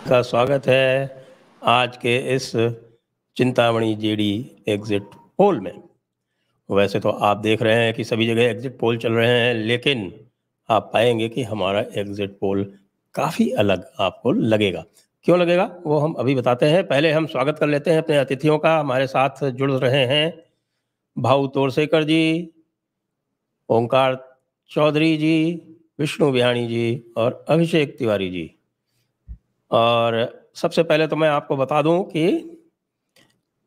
का स्वागत है आज के इस चिंतामणि जेडी एग्जिट पोल में। वैसे तो आप देख रहे हैं कि सभी जगह एग्जिट पोल चल रहे हैं, लेकिन आप पाएंगे कि हमारा एग्जिट पोल काफ़ी अलग आपको लगेगा। क्यों लगेगा वो हम अभी बताते हैं। पहले हम स्वागत कर लेते हैं अपने अतिथियों का। हमारे साथ जुड़ रहे हैं भाऊ तोरसेकर जी, ओंकार चौधरी जी, विष्णु बिहानी जी और अभिषेक तिवारी जी। और सबसे पहले तो मैं आपको बता दूं कि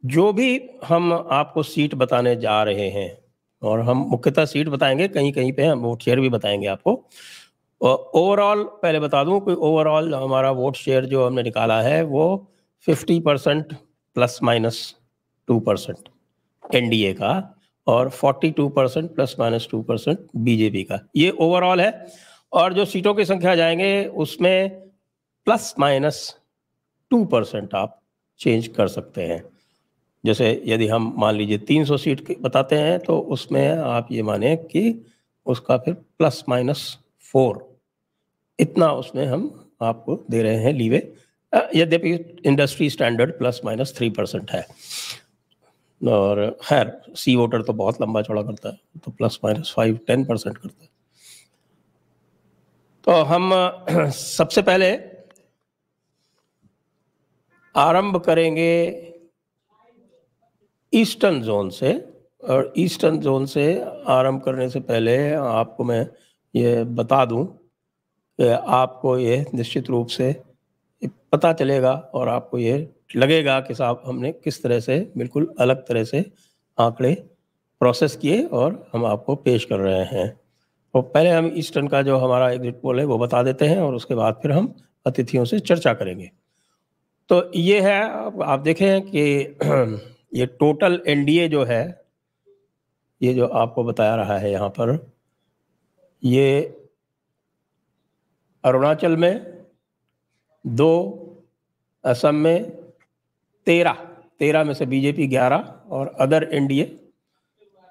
जो भी हम आपको सीट बताने जा रहे हैं, और हम मुख्यतः सीट बताएंगे, कहीं कहीं पे हम वोट शेयर भी बताएंगे आपको। ओवरऑल पहले बता दूं कि ओवरऑल हमारा वोट शेयर जो हमने निकाला है वो 50% ±2% एनडीए का और 42% ±2% बीजेपी का। ये ओवरऑल है। और जो सीटों की संख्या जाएंगे उसमें ±2% आप चेंज कर सकते हैं। जैसे यदि हम मान लीजिए 300 सीट बताते हैं तो उसमें आप ये माने कि उसका फिर ±4 इतना उसमें हम आपको दे रहे हैं लीवे। यद्यपि इंडस्ट्री स्टैंडर्ड ±3% है। और खैर सी वोटर तो बहुत लंबा चौड़ा करता है, तो ±5-10% करता है। तो हम सबसे पहले आरंभ करेंगे ईस्टर्न जोन से। और ईस्टर्न जोन से आरंभ करने से पहले आपको मैं ये बता दूं कि आपको ये निश्चित रूप से पता चलेगा और आपको ये लगेगा कि साहब हमने किस तरह से बिल्कुल अलग तरह से आंकड़े प्रोसेस किए और हम आपको पेश कर रहे हैं। तो पहले हम ईस्टर्न का जो हमारा एग्जिट पोल है वो बता देते हैं और उसके बाद फिर हम अतिथियों से चर्चा करेंगे। तो ये है, आप देखें कि ये टोटल एनडीए जो है, ये जो आपको बताया रहा है यहाँ पर, ये अरुणाचल में 2, असम में 13 में से बीजेपी 11 और अदर एनडीए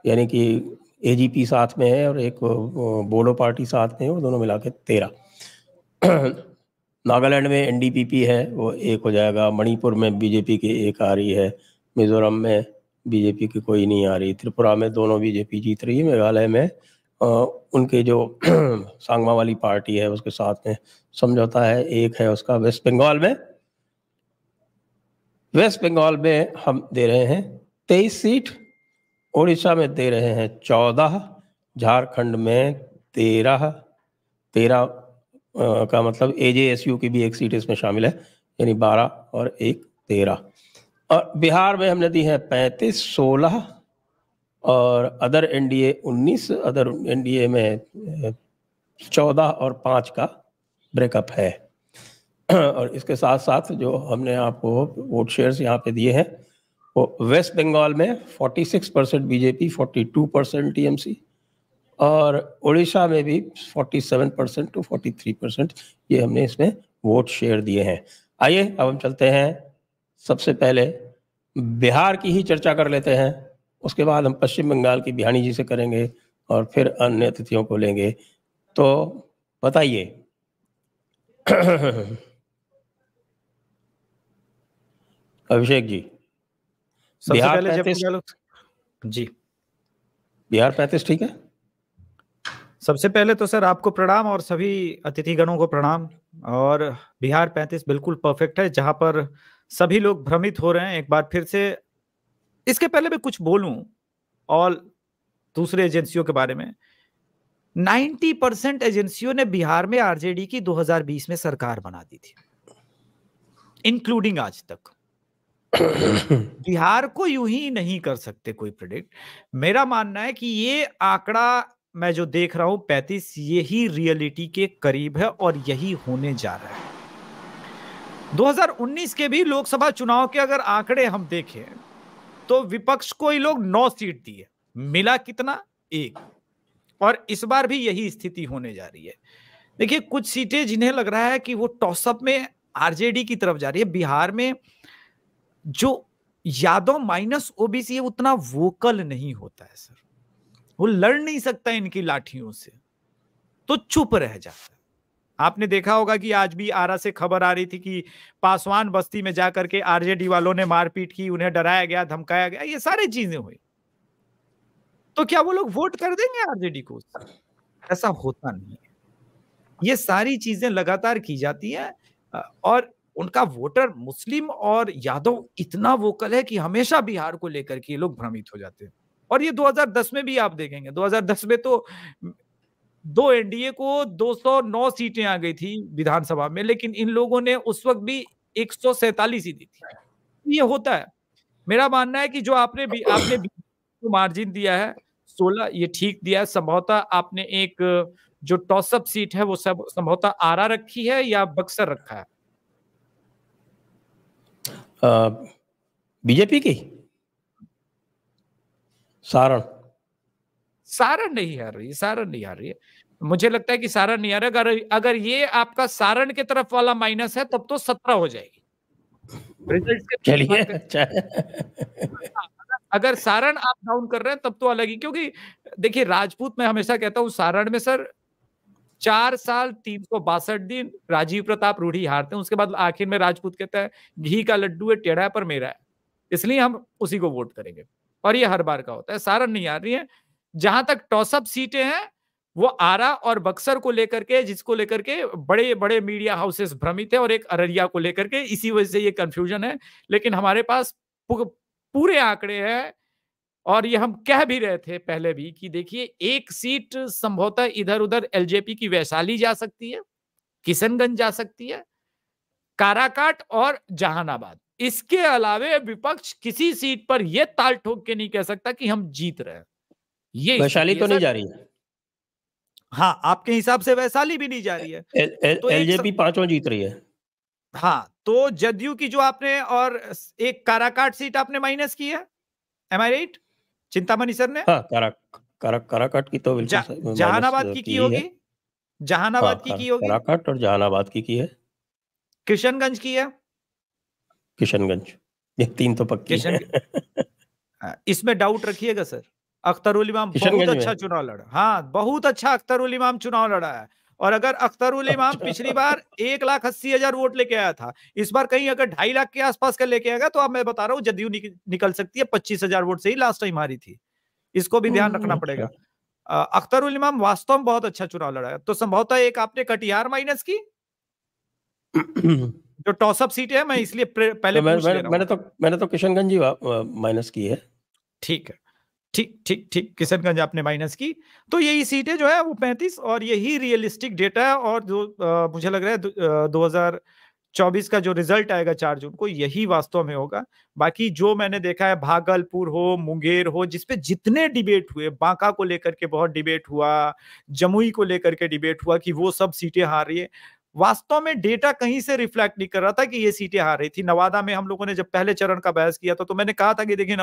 यानी कि एजीपी साथ में है और एक बोडो पार्टी साथ में है, वो दोनों मिला के 13। नागालैंड में एनडीपीपी है, वो 1 हो जाएगा। मणिपुर में बीजेपी की 1 आ रही है। मिजोरम में बीजेपी की कोई नहीं आ रही। त्रिपुरा में दोनों बीजेपी जीत रही है। मेघालय में उनके जो सांगमा वाली पार्टी है उसके साथ में समझौता है, 1 है उसका। वेस्ट बंगाल में हम दे रहे हैं 23 सीट। उड़ीसा में दे रहे हैं 14। झारखंड में 13 का मतलब एजेएसयू की भी 1 सीट इसमें शामिल है, यानी 12 और 1 13। और बिहार में हमने दी है 35, 16 और अदर एनडीए 19। अदर एनडीए में 14 और 5 का ब्रेकअप है। और इसके साथ साथ जो हमने आपको वोट शेयर्स यहाँ पे दिए हैं, वो वेस्ट बंगाल में 46% बीजेपी, 42% टीएमसी और उड़ीसा में भी 47% to 43% ये हमने इसमें वोट शेयर दिए हैं। आइए अब हम चलते हैं, सबसे पहले बिहार की ही चर्चा कर लेते हैं, उसके बाद हम पश्चिम बंगाल की बिहानी जी से करेंगे और फिर अन्य अतिथियों को लेंगे। तो बताइए। अभिषेक जी, सबसे पहले जब जी बिहार 35 ठीक है। सबसे पहले तो सर आपको प्रणाम और सभी अतिथिगणों को प्रणाम। और बिहार 35 बिल्कुल परफेक्ट है, जहां पर सभी लोग भ्रमित हो रहे हैं। एक बार फिर से इसके पहले मैं कुछ बोलूं और दूसरे एजेंसियों के बारे में। 90% एजेंसियों ने बिहार में आरजेडी की 2020 में सरकार बना दी थी, इंक्लूडिंग आज तक। बिहार को यूं ही नहीं कर सकते कोई प्रेडिक्ट। मेरा मानना है कि ये आंकड़ा मैं जो देख रहा हूं 35, यही रियलिटी के करीब है और यही होने जा रहा है। 2019 के भी लोकसभा चुनाव के अगर आंकड़े हम देखें तो विपक्ष को ही लोग 9 सीट दिए, मिला कितना? 1। और इस बार भी यही स्थिति होने जा रही है। देखिए, कुछ सीटें जिन्हें लग रहा है कि वो टॉसअप में आरजेडी की तरफ जा रही है। बिहार में जो यादव माइनस ओबीसी है उतना वोकल नहीं होता है सर, वो लड़ नहीं सकता इनकी लाठियों से, तो चुप रह जाता है। आपने देखा होगा कि आज भी आरा से खबर आ रही थी कि पासवान बस्ती में जाकर के आरजेडी वालों ने मारपीट की, उन्हें डराया गया, धमकाया गया, ये सारी चीजें हुई। तो क्या वो लोग वोट कर देंगे आरजेडी को? ऐसा होता नहीं है। ये सारी चीजें लगातार की जाती हैं और उनका वोटर मुस्लिम और यादव इतना वोकल है कि हमेशा बिहार को लेकर के ये लोग भ्रमित हो जाते हैं। और ये 2010 में भी आप देखेंगे, 2010 में तो 2 एनडीए को 209 सीटें आ गई थी विधानसभा में, लेकिन इन लोगों ने उस वक्त भी 147 ही दी थी। ये होता है। मेरा मानना है कि जो आपने मार्जिन दिया है 16, ये ठीक दिया है। संभवतः आपने एक जो टॉसअप सीट है वो सब संभवतः आरा रखी है या बक्सर रखा है? बीजेपी की सारण नहीं हार रही, सारण नहीं हार रही है। मुझे लगता है कि सारण नहीं आ रहा। अगर ये आपका सारण के तरफ वाला माइनस है तब तो 17 हो जाएगी रिजल्ट के। चलिए, अगर सारण आप डाउन कर रहे हैं तब तो अलग ही, क्योंकि देखिए राजपूत, मैं हमेशा कहता हूं सारण में सर 4 साल 362 दिन राजीव प्रताप रूढ़ी हारते हैं, उसके बाद आखिर में राजपूत कहता है घी का लड्डू है, टेढ़ा है पर मेरा है, इसलिए हम उसी को वोट करेंगे। और ये हर बार का होता है। सारण नहीं आ रही है। जहां तक टॉसअप सीटें हैं वो आरा और बक्सर को लेकर के, जिसको लेकर के बड़े बड़े मीडिया हाउसेस भ्रमित है, और एक अररिया को लेकर के, इसी वजह से ये कंफ्यूजन है। लेकिन हमारे पास पूरे आंकड़े हैं और ये हम कह भी रहे थे पहले भी कि देखिए एक सीट संभवतः इधर उधर एलजेपी की वैशाली जा सकती है, किशनगंज जा सकती है, काराकाट और जहानाबाद। इसके अलावे विपक्ष किसी सीट पर यह ताल ठोक के नहीं कह सकता कि हम जीत रहे हैं। ये वैशाली तो नहीं जा रही है। हाँ, आपके हिसाब से वैशाली भी नहीं जा रही है। तो एलजेपी 5 जीत रही है। हाँ, तो जदयू की जो आपने और एक काराकाट सीट आपने माइनस की है, एम आई राइट चिंतामणि सर ने? हाँ, काराकाट की तो बिल्कुल जहानाबाद की होगी, जहानाबाद की होगी, काराकाट और जहानाबाद की है, किशनगंज की है, किशनगंज, ये 3 तो पक्की है। इसमें डाउट रखिएगा सर। अख्तरुल इमाम बहुत अच्छा चुनाव लड़ा। हाँ, बहुत अच्छा अख्तरुल इमाम चुनाव लड़ा है। और अगर अख्तरुल इमाम पिछली बार 1,80,000 वोट लेके आया था, इस बार कहीं अगर 2.5 लाख के आसपास का लेके आएगा तो अब मैं बता रहा हूँ जदयू निकल सकती है। 25,000 वोट से ही लास्ट टाइम हारी थी, इसको भी ध्यान रखना पड़ेगा। अख्तरुल इमाम वास्तव में बहुत अच्छा चुनाव लड़ा है। तो संभवतः एक आपने कटिहार माइनस की, जो टॉसअप सीट है, मैं इसलिए पहले पूछ ले रहा हूं। मैंने तो किशनगंज ही माइनस की है। ठीक है, ठीक, किशनगंज आपने माइनस की। तो यही सीटें जो है वो 35, और यही रियलिस्टिक डेटा है। और जो मुझे लग रहा है 2024 का जो रिजल्ट आएगा 4 जून को, यही वास्तव में होगा। बाकी जो मैंने देखा है, भागलपुर हो, मुंगेर हो, जिसपे जितने डिबेट हुए, बांका को लेकर के बहुत डिबेट हुआ, जमुई को लेकर के डिबेट हुआ कि वो सब सीटें हार रही है, वास्तव में डेटा कहीं से रिफ्लेक्ट नहीं कर रहा था कि ये सीटें हार रही थी। नवादा में हम लोगों ने जब पहले चरण का बहस किया था तो मैंने कहा था कि देखिए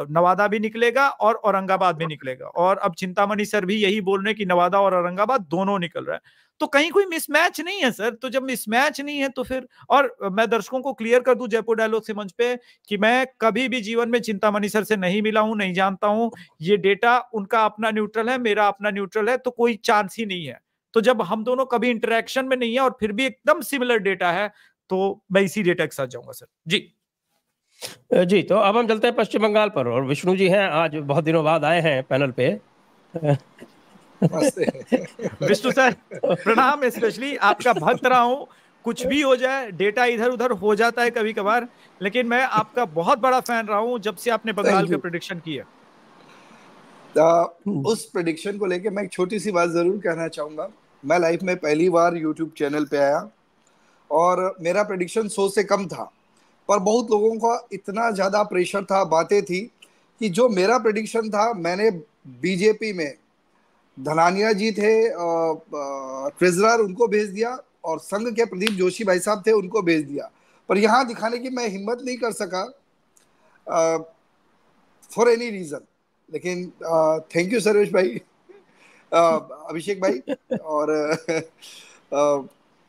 नवादा भी निकलेगा और औरंगाबाद भी निकलेगा, और अब चिंतामणि सर भी यही बोल रहे हैं कि नवादा और औरंगाबाद दोनों निकल रहा है। तो कहीं कोई मिसमैच नहीं है सर। तो जब मिसमैच नहीं है तो फिर, और मैं दर्शकों को क्लियर कर दूं जयपुर डायलॉग से मंच पे कि मैं कभी भी जीवन में चिंतामणि सर से नहीं मिला हूं, नहीं जानता हूं। ये डेटा उनका अपना न्यूट्रल है, मेरा अपना न्यूट्रल है, तो कोई चांस ही नहीं है। तो जब हम दोनों कभी इंटरेक्शन में नहीं है और फिर भी एकदम सिमिलर डेटा है, तो मैं इसी डेटा के साथ जाऊंगा सर। जी, तो अब हम चलते हैं पश्चिम बंगाल पर, और विष्णु जी हैं, आज बहुत दिनों बाद आए हैं पैनल पे। विष्णु सर प्रणाम, स्पेशली आपका भक्त रहा हूं। कुछ भी हो जाए, डेटा इधर उधर हो जाता है कभी कभार, लेकिन मैं आपका बहुत बड़ा फैन रहा हूं जब से आपने बंगाल का प्रेडिक्शन किया। उस प्रेडिक्शन को लेके मैं एक छोटी सी बात जरूर कहना चाहूंगा। मैं लाइफ में पहली बार यूट्यूब चैनल पे आया और मेरा प्रेडिक्शन 100 से कम था, पर बहुत लोगों का इतना ज़्यादा प्रेशर था, बातें थी, कि जो मेरा प्रेडिक्शन था, मैंने बीजेपी में धनानिया जी थे, ट्रेजरर, उनको भेज दिया, और संघ के प्रदीप जोशी भाई साहब थे, उनको भेज दिया। पर यहाँ दिखाने की मैं हिम्मत नहीं कर सका फॉर एनी रीज़न। लेकिन थैंक यू सर्वेश भाई, अभिषेक भाई, और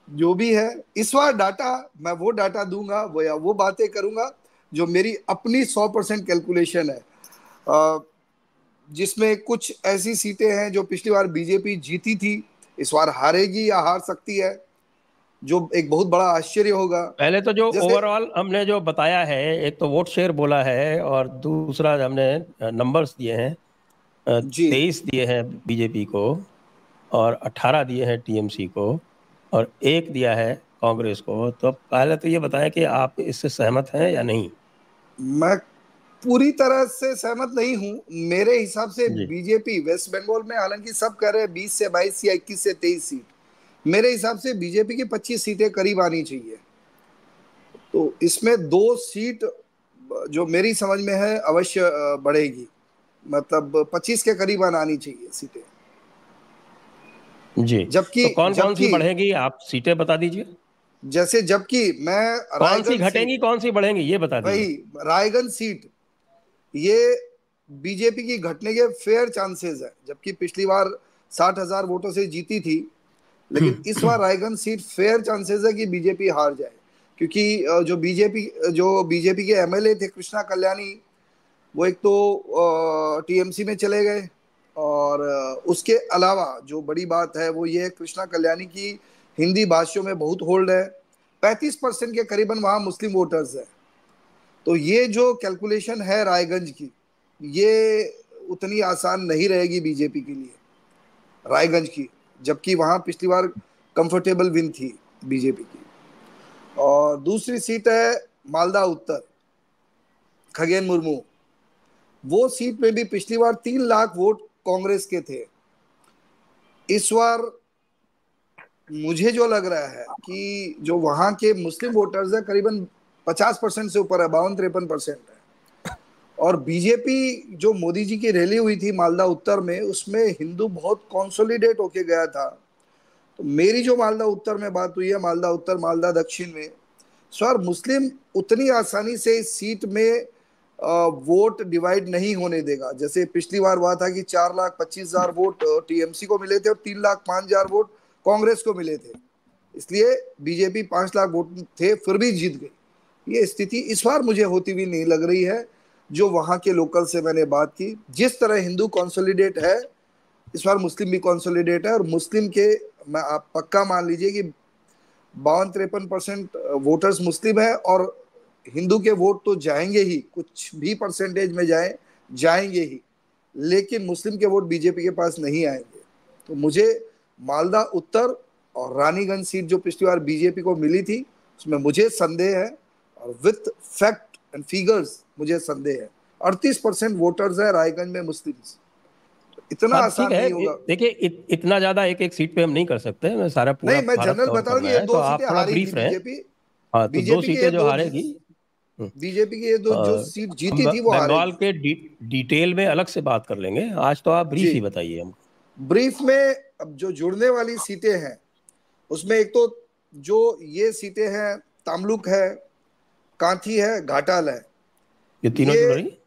जो भी है इस बार डाटा, मैं वो डाटा दूंगा, वो या वो बातें करूंगा जो मेरी अपनी 100% कैलकुलेशन है, जिसमें कुछ ऐसी सीटें हैं जो पिछली बार बीजेपी जीती थी, इस बार हारेगी या हार सकती है, जो एक बहुत बड़ा आश्चर्य होगा। पहले तो जो जैसे ओवरऑल हमने जो बताया है, एक तो वोट शेयर बोला है और दूसरा हमने नंबर्स दिए हैं। जी 23 दिए हैं बीजेपी को और 18 दिए हैं टीएमसी को और 1 दिया है कांग्रेस को। तो पहले तो ये बताएं कि आप इससे सहमत हैं या नहीं। मैं पूरी तरह से सहमत नहीं हूं। मेरे हिसाब से जी बीजेपी वेस्ट बंगाल में, हालांकि सब कह रहे हैं 20 से 22 या 21 से 23 सीट, मेरे हिसाब से बीजेपी की 25 सीटें करीब आनी चाहिए। तो इसमें 2 सीट जो मेरी समझ में है अवश्य बढ़ेगी, मतलब 25 के करीब आनी चाहिए सीटें। जी। जबकि तो कौन कौन सी जबकि बढ़ेगी, आप सीटें बता दीजिए। जबकि मैं कौन सी रायगंज सीट, घटेंगी कौन सी बढ़ेंगी ये बता वही दीजिए। रायगंज सीट, ये बीजेपी की घटने के फेयर चांसेस है। जबकि पिछली बार 60,000 वोटों से जीती थी, लेकिन इस बार रायगंज सीट फेयर चांसेस है कि बीजेपी हार जाए। क्योंकि जो बीजेपी के एमएलए थे कृष्णा कल्याणी, वो एक तो टीएमसी में चले गए, और उसके अलावा जो बड़ी बात है वो ये, कृष्णा कल्याणी की हिंदी भाषियों में बहुत होल्ड है। 35% के करीबन वहां मुस्लिम वोटर्स है। तो ये जो कैलकुलेशन है रायगंज की, ये उतनी आसान नहीं रहेगी बीजेपी के लिए, रायगंज की। जबकि वहां पिछली बार कंफर्टेबल विन थी बीजेपी की। और दूसरी सीट है मालदा उत्तर, खगेन मुर्मू। वो सीट में भी पिछली बार 3 लाख वोट कांग्रेस के थे। इस बार मुझे जो लग रहा है कि जो वहां के मुस्लिम वोटर्स है करीबन 50% से ऊपर है, 52-53% है। और बीजेपी जो मोदी जी की रैली हुई थी मालदा उत्तर में, उसमें हिंदू बहुत कंसोलिडेट होके गया था। तो मेरी जो मालदा उत्तर में बात हुई है, मालदा उत्तर मालदा दक्षिण में, सर मुस्लिम उतनी आसानी से इस सीट में वोट डिवाइड नहीं होने देगा। जैसे पिछली बार हुआ था कि 4,25,000 वोट टीएमसी को मिले थे और 3,05,000 वोट कांग्रेस को मिले थे। इसलिए बीजेपी 5 लाख वोट थे फिर भी जीत गई। ये स्थिति इस बार मुझे होती हुई नहीं लग रही है। जो वहां के लोकल से मैंने बात की, जिस तरह हिंदू कंसोलिडेट है, इस बार मुस्लिम भी कंसोलिडेट है। और मुस्लिम के, मैं आप पक्का मान लीजिए कि 52-53% वोटर्स मुस्लिम है, और हिंदू के वोट तो जाएंगे ही, कुछ भी परसेंटेज में जाएंगे ही, लेकिन मुस्लिम के वोट बीजेपी के पास नहीं आएंगे। तो मुझे मालदा उत्तर और रानीगंज सीट जो पिछली बार बीजेपी को मिली थी, उसमें मुझे संदेह है, और विथ फैक्ट एंड फिगर्स मुझे संदेह है। 38% वोटर्स है रायगंज में मुस्लिम। इतना अब ठीक आसान है, नहीं होगा। देखिए इतना ज्यादा एक एक सीट पे हम नहीं कर सकते, मैं सारा पूरा नहीं, मैं भारत जनरल कवर बता रहा हूँ करना कि ये है, तो 2 आप सीटें थोड़ा हारी थी ब्रीफ रहें। बीजेपी। हाँ, तो 2 बीजेपी की ये सीटें जो दो हारेगी। बीजेपी की ये दो जो सीट हम जीती थी वो बंगाल हारेगी। के डिटेल में अलग से बात कर लेंगे, आज तो आप ब्रीफ जी, ही बताइए हमको। ब्रीफ में अब जो जुड़ने वाली सीटें हैं, उसमें एक तो जो ये सीटें हैं, तामलुक है, कांथी है, घाटाल है। ये तीनों ये जुड़ रही।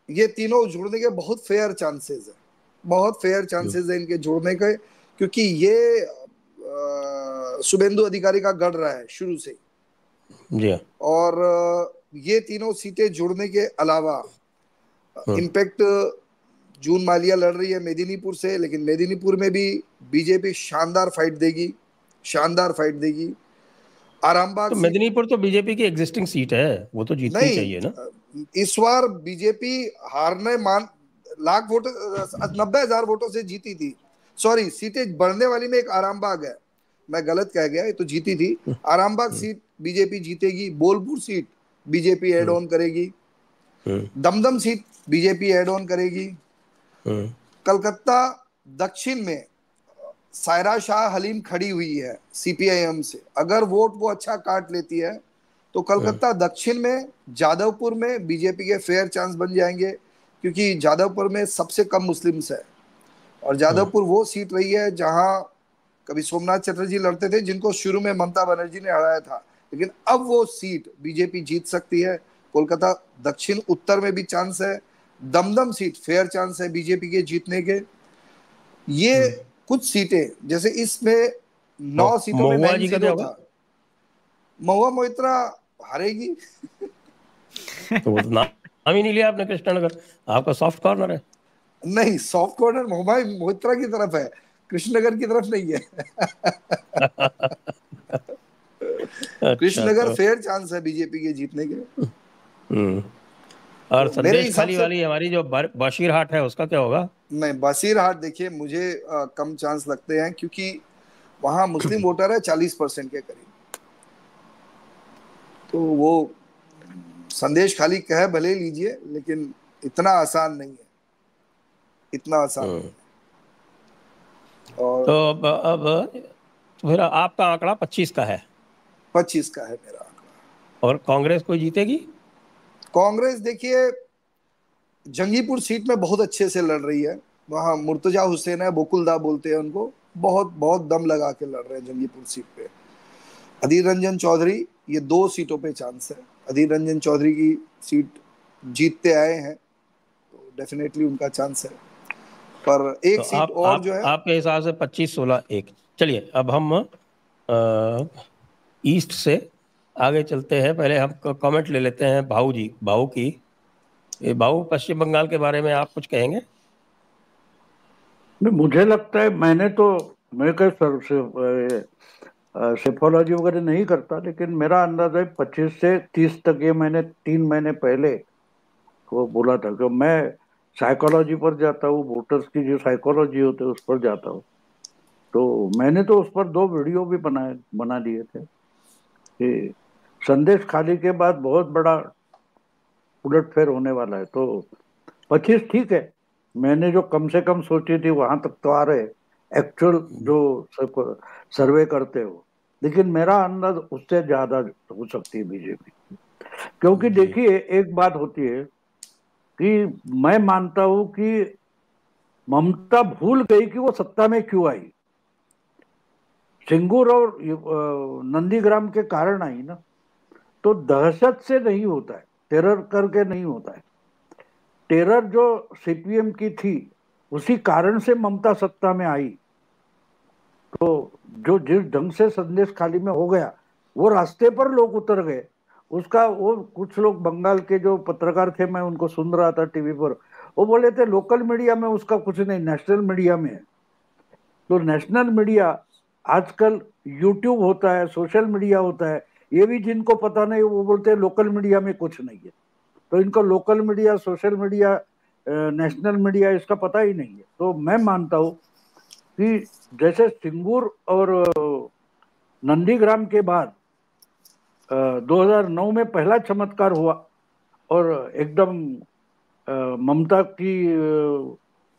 ये तीनों जुड़ने के बहुत फेयर चांसेस है, बहुत फेयर चांसेस है इनके जुड़ने के। क्योंकि ये शुभेंदु अधिकारी का गढ़ रहा है शुरू से। जी हाँ। और ये तीनों सीटें जुड़ने के अलावा, हम्म। इनफैक्ट जून मालिया लड़ रही है मेदिनीपुर से, लेकिन मेदिनीपुर में भी बीजेपी शानदार फाइट देगी, शानदार फाइट देगी। आरामबाग तो सीट, मेदिनीपुर तो बीजेपी की एग्जिस्टिंग सीट है, वो तो जीतनी चाहिए ना। नहीं, इस बार बीजेपी हारने मान लाख वोट 90,000 वोटों से जीती थी। सॉरी, सीटें बढ़ने वाली में एक आरामबाग है, मैं गलत कह गया, ये तो जीती थी। आरामबाग हम्म। सीट बीजेपी जीतेगी। Bolpur seat BJP add hmm. On करेगी। हम्म। Dum Dum seat BJP add on करेगी। हम्म। कलकत्ता दक्षिण में सायरा शाह हलीम खड़ी हुई है सीपीआईएम से। अगर वोट वो अच्छा काट लेती है तो कलकत्ता दक्षिण में, जादवपुर में बीजेपी के फेयर चांस बन जाएंगे। क्योंकि जादवपुर में सबसे कम मुस्लिम्स है, और हम्म। जादवपुर वो सीट रही है जहां कभी सोमनाथ चटर्जी लड़ते थे, जिनको शुरू में ममता बनर्जी ने हराया था। लेकिन अब वो सीट बीजेपी जीत सकती है। कोलकाता दक्षिण उत्तर में भी चांस है। दमदम सीट फेयर चांस है बीजेपी के जीतने के। ये कुछ सीटें, जैसे इसमें 9 सीटों में महुआ जी का क्या 9-0 होगा। था। महुआ मोइत्रा हारेगी। तो वो तो नाम ही नहीं लिया आपने, कृष्णनगर आपका सॉफ्ट कॉर्नर है। नहीं, सॉफ्ट कॉर्नर महुआ मोइत्रा की तरफ है। कृष्णनगर की तरफ नहीं है। कृष्णनगर तो फेयर चांस है बीजेपी के जीतने के। और तो मेरे संदेश हिसाब खाली से वाली हमारी जो बशीरहाट है उसका क्या होगा? नहीं, बसीरहाट देखिए मुझे कम चांस लगते हैं, क्योंकि वहां मुस्लिम वोटर है 40% के करीब। तो वो संदेश खाली कह भले लीजिए, लेकिन इतना आसान नहीं है, इतना आसान नहीं है। और तो अब तो फिर आपका आंकड़ा 25 का है 25 का है मेरा आंकड़ा। और कांग्रेस कोई जीतेगी? कांग्रेस देखिए जंगीपुर सीट में बहुत अच्छे से लड़ रही है। वहां मुर्तजा हुसैन है, बकुलदा बोलते हैं उनको, बहुत बहुत दम लगा के लड़ रहे हैं जंगीपुर सीट पे। अधीर रंजन चौधरी, ये 2 सीटों पे चांस है। अधीर रंजन चौधरी की सीट जीतते आए हैं, तो डेफिनेटली उनका चांस है। पर तो एक सीट और जो है, आपके हिसाब से 25-16-1। चलिए अब हम ईस्ट से आगे चलते हैं। पहले हम कमेंट ले लेते हैं भाऊ जी, भाऊ की। ये भाऊ, पश्चिम बंगाल के बारे में आप कुछ कहेंगे? नहीं, मुझे लगता है, मैं कह सेफोलॉजी वगैरह नहीं करता, लेकिन मेरा अंदाजा है 25 से 30 तक। ये मैंने 3 महीने पहले वो बोला था कि मैं साइकोलॉजी पर जाता हूँ, वोटर्स की जो साइकोलॉजी होते है उस पर जाता हूँ। तो मैंने तो उस पर 2 वीडियो भी बना दिए थे कि संदेश खाली के बाद बहुत बड़ा उलटफेर होने वाला है। तो 25 ठीक है, मैंने जो कम से कम सोची थी वहां तक तो आ रहे एक्चुअल जो सर्वे करते हो, लेकिन मेरा अंदाज उससे ज्यादा हो सकती है बीजेपी। क्योंकि देखिए एक बात होती है कि मैं मानता हूं कि ममता भूल गई कि वो सत्ता में क्यों आई। सिंगूर और नंदीग्राम के कारण आई ना। तो दहशत से नहीं होता है, टेरर करके नहीं होता है। टेरर जो सीपीएम की थी उसी कारण से ममता सत्ता में आई। तो जो जिस ढंग से संदेश खाली में हो गया, वो रास्ते पर लोग उतर गए उसका। वो कुछ लोग बंगाल के जो पत्रकार थे, मैं उनको सुन रहा था टीवी पर, वो बोले थे लोकल मीडिया में उसका कुछ नहीं, नेशनल मीडिया में है। तो नेशनल मीडिया आजकल यूट्यूब होता है, सोशल मीडिया होता है, ये भी जिनको पता नहीं वो बोलते हैं लोकल मीडिया में कुछ नहीं है। तो इनको local media, social media, national media इसका पता ही नहीं है। तो मैं मानता हूं कि जैसे सिंगूर और नंदीग्राम के बाद 2009 में पहला चमत्कार हुआ और एकदम ममता की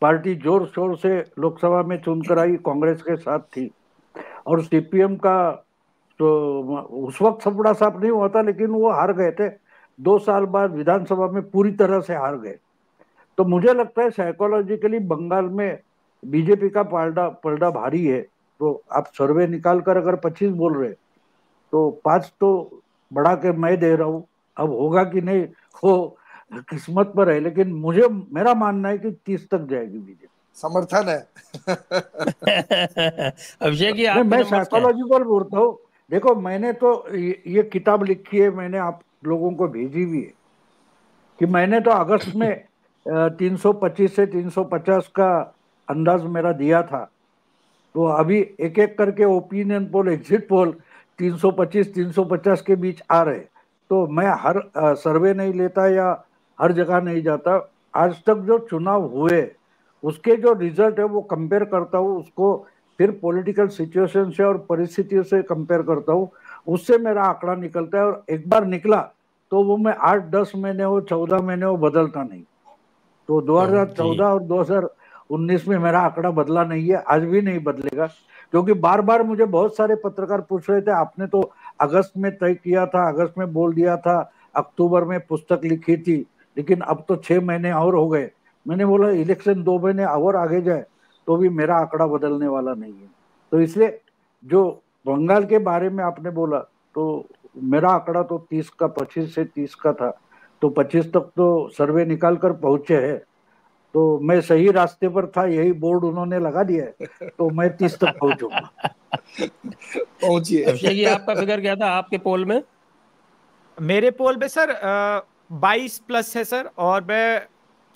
पार्टी जोर शोर से लोकसभा में चुनकर आई, कांग्रेस के साथ थी। और सीपीएम का तो उस वक्त सब बड़ा साफ नहीं हुआ था, लेकिन वो हार गए थे 2 साल बाद विधानसभा में, पूरी तरह से हार गए। तो मुझे लगता है साइकोलॉजिकली बंगाल में बीजेपी का पलड़ा भारी है। तो आप सर्वे निकाल कर अगर 25 बोल रहे तो 5 तो बढ़ा के मैं दे रहा हूँ। अब होगा कि नहीं वो किस्मत पर है, लेकिन मेरा मानना है कि 30 तक जाएगी बीजेपी। समर्थन है। अभिषेक जी, नहीं, आपके मैं नंबर्स क्या हैं? साइकोलॉजिकल बोलता हूँ। देखो मैंने तो ये किताब लिखी है, मैंने आप लोगों को भेजी भी है कि मैंने तो अगस्त में 325 से 350 का अंदाज मेरा दिया था। तो अभी एक एक करके ओपिनियन पोल, एग्जिट पोल 325 350 के बीच आ रहे। तो मैं हर सर्वे नहीं लेता या हर जगह नहीं जाता। आज तक जो चुनाव हुए उसके जो रिजल्ट है वो कंपेयर करता हूँ, उसको फिर पॉलिटिकल सिचुएशन से और परिस्थितियों से कंपेयर करता हूँ, उससे मेरा आंकड़ा निकलता है। और एक बार निकला तो वो मैं 8-10 महीने हो, 14 महीने हो, बदलता नहीं। तो 2014 और 2019 में मेरा आंकड़ा बदला नहीं है, आज भी नहीं बदलेगा। क्योंकि बार बार मुझे बहुत सारे पत्रकार पूछ रहे थे, आपने तो अगस्त में तय किया था, अगस्त में बोल दिया था, अक्टूबर में पुस्तक लिखी थी, लेकिन अब तो 6 महीने और हो गए। मैंने बोला इलेक्शन 2 महीने और आगे जाए तो भी मेरा आंकड़ा बदलने वाला नहीं है। तो इसलिए जो बंगाल के बारे में आपने बोला, तो मेरा आंकड़ा तो 30 का, 25 से 30 का था। तो 25 तक तो सर्वे निकाल कर पहुंचे है। तो मैं सही रास्ते पर था, यही बोर्ड उन्होंने लगा दिया है, तो मैं 30 तक पहुंचूंगा। पहुंचिए। अभिषेक जी, आपका फिगर क्या था आपके पोल में? मेरे पोल में सर 22+ है सर, और मैं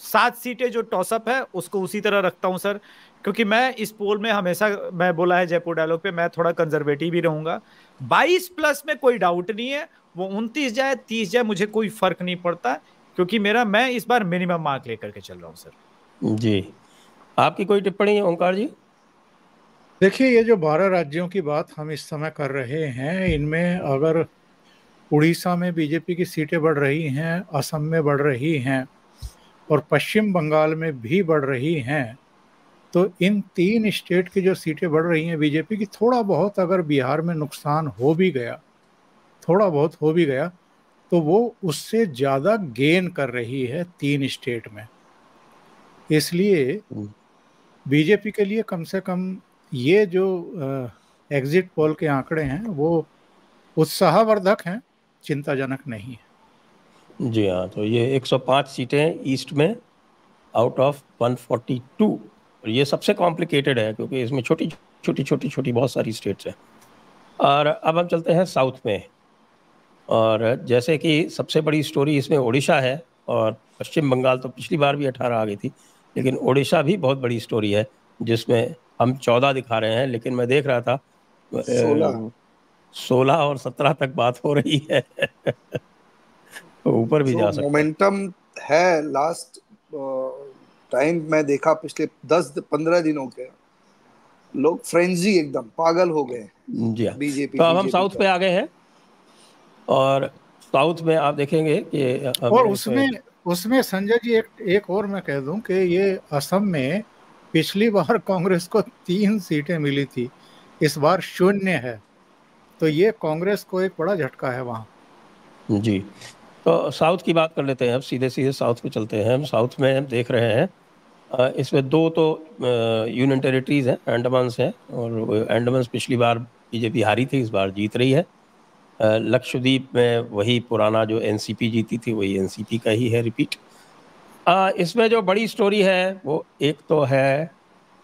7 सीटें जो टॉसअप है उसको उसी तरह रखता हूं सर, क्योंकि मैं इस पोल में हमेशा, मैं बोला है जयपुर डायलॉग पे, मैं थोड़ा कंजर्वेटिव ही रहूंगा। 22+ में कोई डाउट नहीं है, वो 29 जाए 30 जाए मुझे कोई फर्क नहीं पड़ता, क्योंकि मैं इस बार मिनिमम मार्क लेकर के चल रहा हूँ सर। जी, आपकी कोई टिप्पणी ओंकार जी? देखिए, ये जो 12 राज्यों की बात हम इस समय कर रहे हैं, इनमें अगर उड़ीसा में बीजेपी की सीटें बढ़ रही हैं, असम में बढ़ रही हैं और पश्चिम बंगाल में भी बढ़ रही हैं, तो इन 3 स्टेट की जो सीटें बढ़ रही हैं बीजेपी की, थोड़ा बहुत अगर बिहार में नुकसान हो भी गया, थोड़ा बहुत हो भी गया, तो वो उससे ज़्यादा गेन कर रही है 3 स्टेट में। इसलिए बीजेपी के लिए कम से कम ये जो एग्जिट पोल के आंकड़े हैं वो उत्साहवर्धक हैं, चिंताजनक नहीं है। जी हाँ, तो ये 105 सीटें ईस्ट में आउट ऑफ 142, और ये सबसे कॉम्प्लिकेटेड है क्योंकि इसमें छोटी छोटी बहुत सारी स्टेट्स हैं। और अब हम चलते हैं साउथ में, और जैसे कि सबसे बड़ी स्टोरी इसमें ओडिशा है, और पश्चिम बंगाल तो पिछली बार भी 18 आ गई थी, लेकिन ओडिशा भी बहुत बड़ी स्टोरी है जिसमें हम 14 दिखा रहे हैं, लेकिन मैं देख रहा था 16 और 17 तक बात हो रही है। ऊपर भी जा सकता है। मोमेंटम है। लास्ट टाइम मैं देखा पिछले 10-15 दिनों के, लोग फ्रेंजी एकदम पागल हो गए। जी हाँ, बीजेपी तो अब हम साउथ पे आ गए हैं, और साउथ में आप देखेंगे कि और उसमें संजय जी एक और मैं कह दूं कि ये असम में पिछली बार कांग्रेस को 3 सीटें मिली थी, इस बार 0 है, तो ये कांग्रेस को एक बड़ा झटका है वहां। जी, तो साउथ की बात कर लेते हैं, अब सीधे सीधे साउथ पे चलते हैं। हम साउथ में हम देख रहे हैं, इसमें 2 तो यूनियन टेरिटरीज हैं, अंडमान है, और अंडमान पिछली बार बीजेपी हारी थी, इस बार जीत रही है। लक्षद्वीप में वही पुराना जो एनसीपी जीती थी वही एनसीपी का ही है रिपीट। इसमें जो बड़ी स्टोरी है वो एक तो है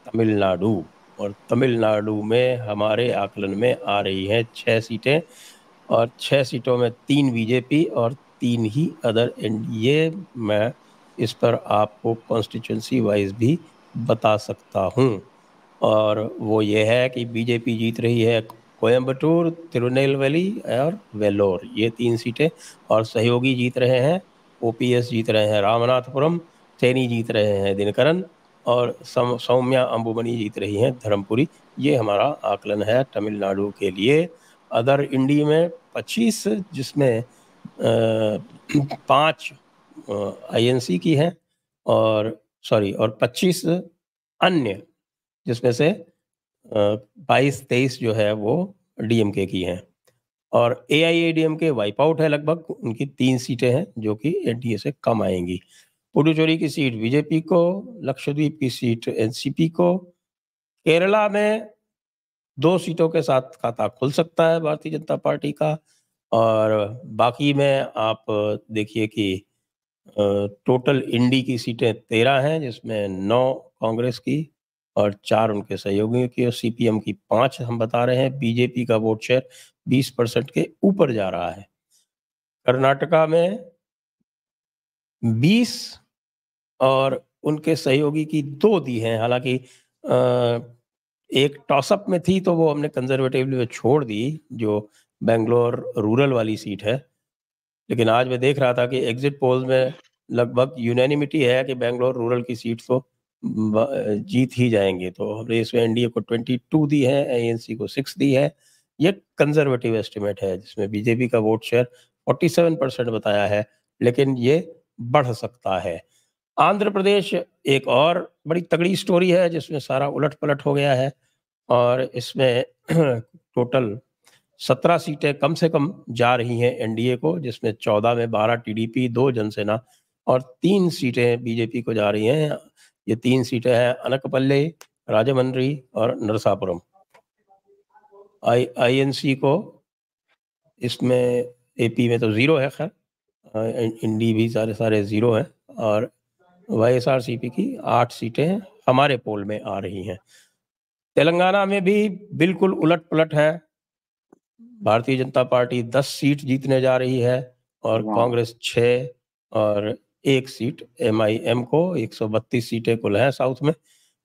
तमिलनाडु, और तमिलनाडु में हमारे आकलन में आ रही हैं 6 सीटें, और 6 सीटों में 3 बीजेपी और 3 ही अदर एनडीए। मैं इस पर आपको कॉन्स्टिट्यूंसी वाइज भी बता सकता हूँ, और वो ये है कि बीजेपी जीत रही है कोयम्बटूर, तिरुनेलवेली और वेल्लोर, ये 3 सीटें, और सहयोगी जीत रहे हैं, ओपीएस जीत रहे हैं रामनाथपुरम, सैनी जीत रहे हैं दिनकरन, और सौम्या अंबुमनी जीत रही हैं धर्मपुरी। ये हमारा आकलन है तमिलनाडु के लिए। अदर इंडी में 25, जिसमें 5 आईएनसी की हैं, और 25 अन्य, जिसमें से 22-23 जो है वो डीएमके की हैं, और एआईएडीएमके वाइप आउट है लगभग, उनकी 3 सीटें हैं जो कि एनडीए से कम आएंगी। पुडुचेरी की सीट बीजेपी को, लक्षद्वीप की सीट एनसीपी को, केरला में 2 सीटों के साथ खाता खुल सकता है भारतीय जनता पार्टी का, और बाकी में आप देखिए कि टोटल इंडी की सीटें 13 हैं, जिसमें 9 कांग्रेस की और 4 उनके सहयोगियों की, और सीपीएम की 5 हम बता रहे हैं। बीजेपी का वोट शेयर 20% के ऊपर जा रहा है। कर्नाटका में 20 और उनके सहयोगी की 2 दी हैं, हालांकि एक टॉसअप में थी तो वो हमने कंजर्वेटिवली में छोड़ दी, जो बेंगलोर रूरल वाली सीट है, लेकिन आज मैं देख रहा था कि एग्जिट पोल में लगभग यूनैनिमिटी है कि बेंगलोर रूरल की सीट तो जीत ही जाएंगे, तो हमने इसमें एनडीए को 22 दी है, एएनसी को 6 दी है। ये कंजर्वेटिव एस्टिमेट है, जिसमें बीजेपी का वोट शेयर 47% बताया है, लेकिन ये बढ़ सकता है। आंध्र प्रदेश एक और बड़ी तगड़ी स्टोरी है, जिसमें सारा उलट पलट हो गया है, और इसमें टोटल 17 सीटें कम से कम जा रही हैं एनडीए को, जिसमें 14 में 12 टीडीपी, 2 जनसेना और 3 सीटें बीजेपी को जा रही हैं। ये 3 सीटें हैं अनकपल्ले, राजमंड्री और नरसापुरम। आईएनसी को इसमें एपी में तो 0 है, खैर इंडी भी सारे 0 हैं, और वाईएसआरसीपी की 8 सीटें हमारे पोल में आ रही हैं। तेलंगाना में भी बिल्कुल उलट पलट है, भारतीय जनता पार्टी 10 सीट जीतने जा रही है, और कांग्रेस 6 और 1 सीट एमआईएम को। 132 सीटें कुल हैं साउथ में,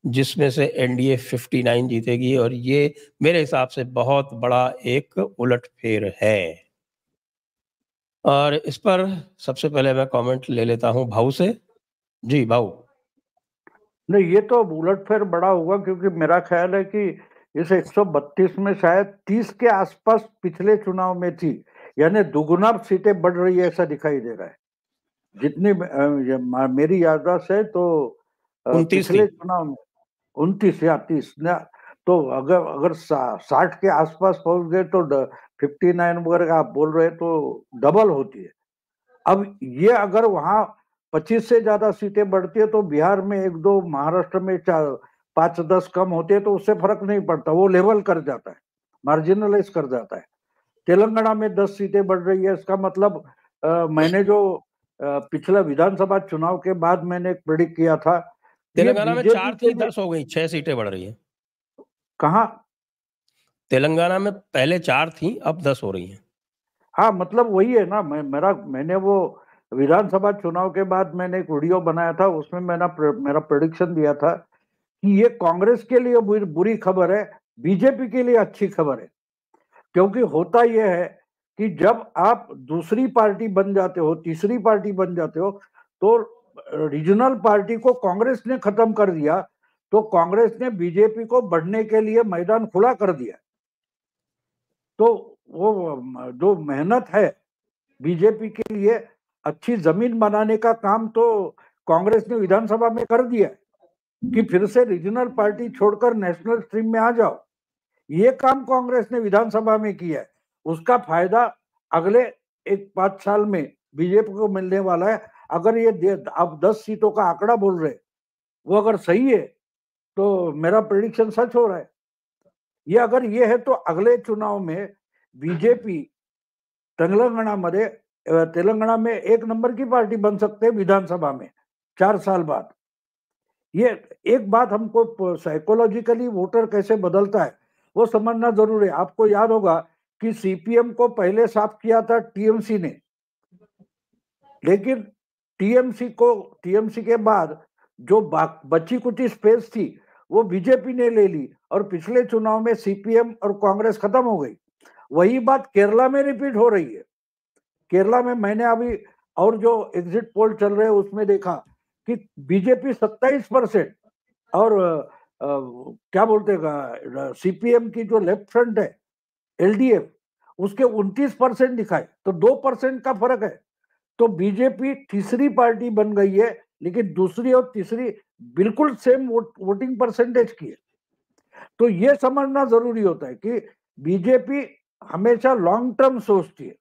जिसमें से एनडीए 59 जीतेगी, और ये मेरे हिसाब से बहुत बड़ा एक उलटफेर है। और इस पर सबसे पहले मैं कमेंट ले लेता हूं भाऊ से। जी भाऊ। नहीं, ये तो उलटफेर बड़ा हुआ, क्योंकि मेरा ख्याल है कि इस 132 में शायद 30 के आसपास पिछले चुनाव में थी, यानी दुगुना सीटें बढ़ रही है ऐसा दिखाई दे रहा है। जितनी मेरी याददाश्त है तो 29 पिछले थी। चुनाव में 29 या 30 ना, तो अगर 60 के आसपास पहुंच गए तो 59 वगैरह आप बोल रहे हैं तो डबल होती है। अब ये अगर वहां 25 से ज्यादा सीटें बढ़ती है तो बिहार में 1-2, महाराष्ट्र में 5-10 कम होते हैं तो उससे फर्क नहीं पड़ता, वो लेवल कर जाता है, मार्जिनलाइज कर जाता है। तेलंगाना में 10 सीटें बढ़ रही है, इसका मतलब मैंने जो पिछला विधानसभा चुनाव के बाद मैंने प्रेडिक्ट किया था, तेलंगाना में 4 थी, 10 हो गई, 6 सीटें बढ़ रही है। कहाँ? तेलंगाना में पहले 4 थी, अब 10 हो रही हैं। हाँ, मतलब वही है ना, मैंने वो विधानसभा चुनाव के बाद मैंने एक वीडियो बनाया था, उसमें मेरा प्रेडिक्शन दिया था कि ये कांग्रेस के लिए बुरी खबर है, बीजेपी के लिए अच्छी खबर है। क्योंकि होता यह है कि जब आप दूसरी पार्टी बन जाते हो, तीसरी पार्टी बन जाते हो, तो रीजनल पार्टी को कांग्रेस ने खत्म कर दिया, तो कांग्रेस ने बीजेपी को बढ़ने के लिए मैदान खुला कर दिया। तो वो जो मेहनत है बीजेपी के लिए अच्छी जमीन बनाने का काम तो कांग्रेस ने विधानसभा में कर दिया कि फिर से रीजनल पार्टी छोड़कर नेशनल स्ट्रीम में आ जाओ। ये काम कांग्रेस ने विधानसभा में किया है, उसका फायदा अगले 1-5 साल में बीजेपी को मिलने वाला है। अगर ये आप 10 सीटों का आंकड़ा बोल रहे, वो अगर सही है तो मेरा प्रेडिक्शन सच हो रहा है। ये अगर ये है तो अगले चुनाव में बीजेपी तेलंगाना में 1 नंबर की पार्टी बन सकते हैं विधानसभा में 4 साल बाद। ये एक बात हमको साइकोलॉजिकली वोटर कैसे बदलता है वो समझना जरूरी है। आपको याद होगा कि सीपीएम को पहले साफ किया था टीएमसी ने, लेकिन टीएमसी के बाद जो बची कुची स्पेस थी वो बीजेपी ने ले ली और पिछले चुनाव में सीपीएम और कांग्रेस खत्म हो गई। वही बात केरला में रिपीट हो रही है। केरला में मैंने अभी और जो एग्जिट पोल चल रहे हैं उसमें देखा कि बीजेपी 27% और क्या बोलते हैं सीपीएम की जो लेफ्ट फ्रंट है एलडीएफ उसके 29% दिखाए, तो 2% का फर्क है। तो बीजेपी तीसरी पार्टी बन गई है, लेकिन दूसरी और तीसरी बिल्कुल सेम वोटिंग परसेंटेज की है। तो ये समझना जरूरी होता है कि बीजेपी हमेशा लॉन्ग टर्म सोचती है।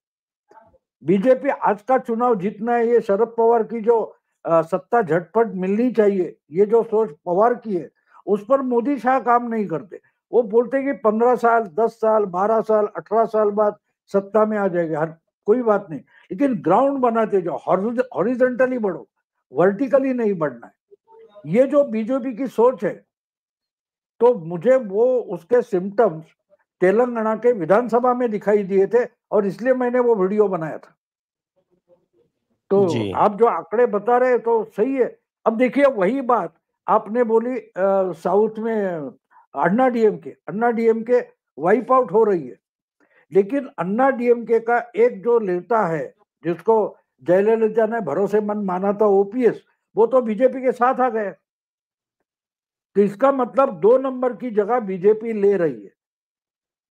बीजेपी आज का चुनाव जीतना है, ये शरद पवार की जो सत्ता झटपट मिलनी चाहिए, ये जो सोच पवार की है, उस पर मोदी शाह काम नहीं करते। वो बोलते कि 15 साल, 10 साल, 12 साल, 18 साल बाद सत्ता में आ जाएगा, हर कोई बात नहीं, लेकिन ग्राउंड बनाते जाओ, हॉरिजॉन्टली बढ़ो, वर्टिकली नहीं बढ़ना है। ये जो बीजेपी की सोच है, तो मुझे वो उसके सिम्टम्स तेलंगाना के विधानसभा में दिखाई दिए थे और इसलिए मैंने वो वीडियो बनाया था। तो आप जो आंकड़े बता रहे तो सही है। अब देखिए वही बात आपने बोली साउथ में अन्ना डीएमके वाइप आउट हो रही है, लेकिन अन्ना डीएमके का एक जो नेता है जिसको जयललिता ने भरोसेमंद माना था, ओपीएस, वो तो बीजेपी के साथ आ गए। तो इसका मतलब 2 नंबर की जगह बीजेपी ले रही है।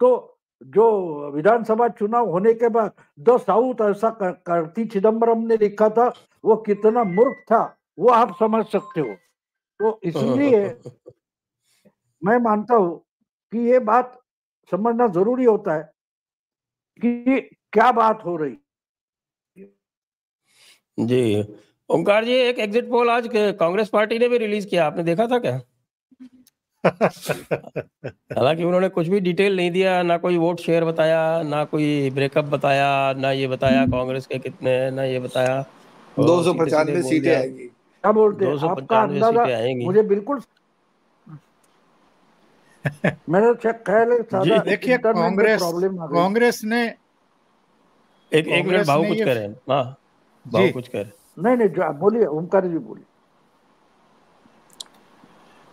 तो जो विधानसभा चुनाव होने के बाद द साउथ ऐसा कार्ति चिदम्बरम ने लिखा था, वो कितना मूर्ख था वो आप समझ सकते हो। तो इसलिए मैं मानता हूं कि ये बात समझना जरूरी होता है कि क्या बात हो रही। जी ओंकार जी, एक एग्जिट पोल आज कांग्रेस पार्टी ने भी रिलीज किया, आपने देखा था क्या? हालांकि उन्होंने कुछ भी डिटेल नहीं दिया, ना कोई वोट शेयर बताया, ना कोई ब्रेकअप बताया, ना ये बताया कांग्रेस के कितने हैं, ना ये बताया। 295 सीटें आएंगी। क्या बोलते हैं? आपका 295 अंदाजा सीटें आएंगी। मुझे बिल्कुल मेरा ख्याल है सादा देखिए कांग्रेस ने एक मिनट भाव कुछ कह रहे हैं। हाँ भाव कुछ कह रहे हैं। नहीं बोलिए ओमकार जी बोलिए।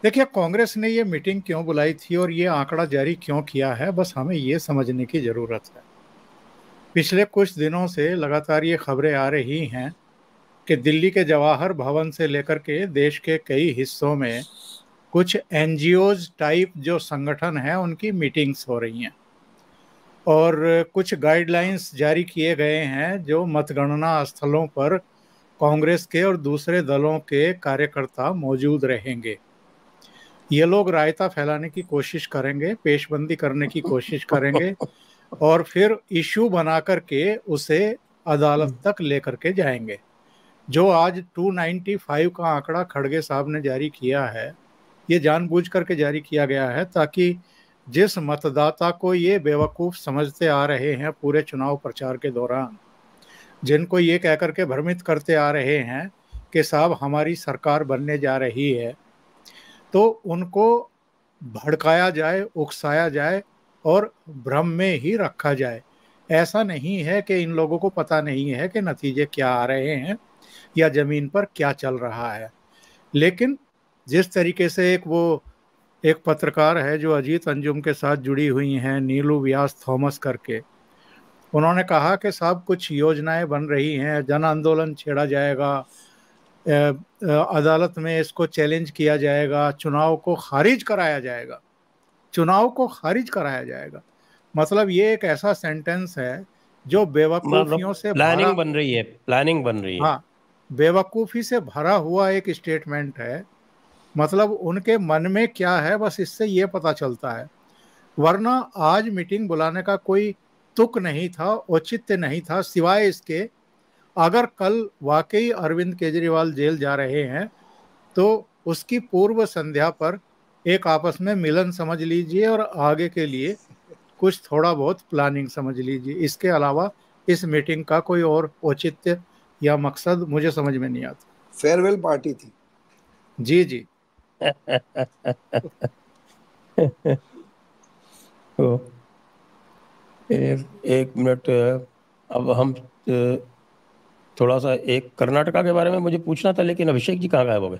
देखिए, कांग्रेस ने ये मीटिंग क्यों बुलाई थी और ये आंकड़ा जारी क्यों किया है, बस हमें ये समझने की जरूरत है। पिछले कुछ दिनों से लगातार ये खबरें आ रही हैं कि दिल्ली के जवाहर भवन से लेकर के देश के कई हिस्सों में कुछ एनजीओज टाइप जो संगठन है उनकी मीटिंग्स हो रही हैं और कुछ गाइडलाइंस जारी किए गए हैं जो मतगणना स्थलों पर कांग्रेस के और दूसरे दलों के कार्यकर्ता मौजूद रहेंगे। ये लोग रायता फैलाने की कोशिश करेंगे, पेशबंदी करने की कोशिश करेंगे और फिर इशू बना करके उसे अदालत तक लेकर के जाएंगे। जो आज 295 का आंकड़ा खड़गे साहब ने जारी किया है, ये जानबूझ करके जारी किया गया है ताकि जिस मतदाता को ये बेवकूफ़ समझते आ रहे हैं पूरे चुनाव प्रचार के दौरान, जिनको ये कह करके भ्रमित करते आ रहे हैं कि साहब हमारी सरकार बनने जा रही है, तो उनको भड़काया जाए, उकसाया जाए और भ्रम में ही रखा जाए। ऐसा नहीं है कि इन लोगों को पता नहीं है कि नतीजे क्या आ रहे हैं या ज़मीन पर क्या चल रहा है। लेकिन जिस तरीके से एक पत्रकार है जो अजीत अंजुम के साथ जुड़ी हुई हैं, नीलू व्यास थॉमस करके, उन्होंने कहा कि साहब कुछ योजनाएं बन रही हैं, जन आंदोलन छेड़ा जाएगा, अदालत में इसको चैलेंज किया जाएगा, चुनाव को खारिज कराया जाएगा, चुनाव को खारिज कराया जाएगा। मतलब ये एक ऐसा सेंटेंस है जो बेवकूफियों से प्लानिंग बन रही है, प्लानिंग बन रही है। हाँ, बेवकूफी से भरा हुआ एक स्टेटमेंट है। मतलब उनके मन में क्या है बस इससे ये पता चलता है, वरना आज मीटिंग बुलाने का कोई तुक नहीं था, औचित्य नहीं था, सिवाय इसके अगर कल वाकई अरविंद केजरीवाल जेल जा रहे हैं तो उसकी पूर्व संध्या पर एक आपस में मिलन समझ लीजिए और आगे के लिए कुछ थोड़ा बहुत प्लानिंग समझ लीजिए। इसके अलावा इस मीटिंग का कोई और औचित्य या मकसद मुझे समझ में नहीं आता। फेयरवेल पार्टी थी। जी जी। तो एक मिनट, अब हम थोड़ा सा एक कर्नाटका के बारे में मुझे पूछना था, लेकिन अभिषेक जी कहाँ गायब हो गए?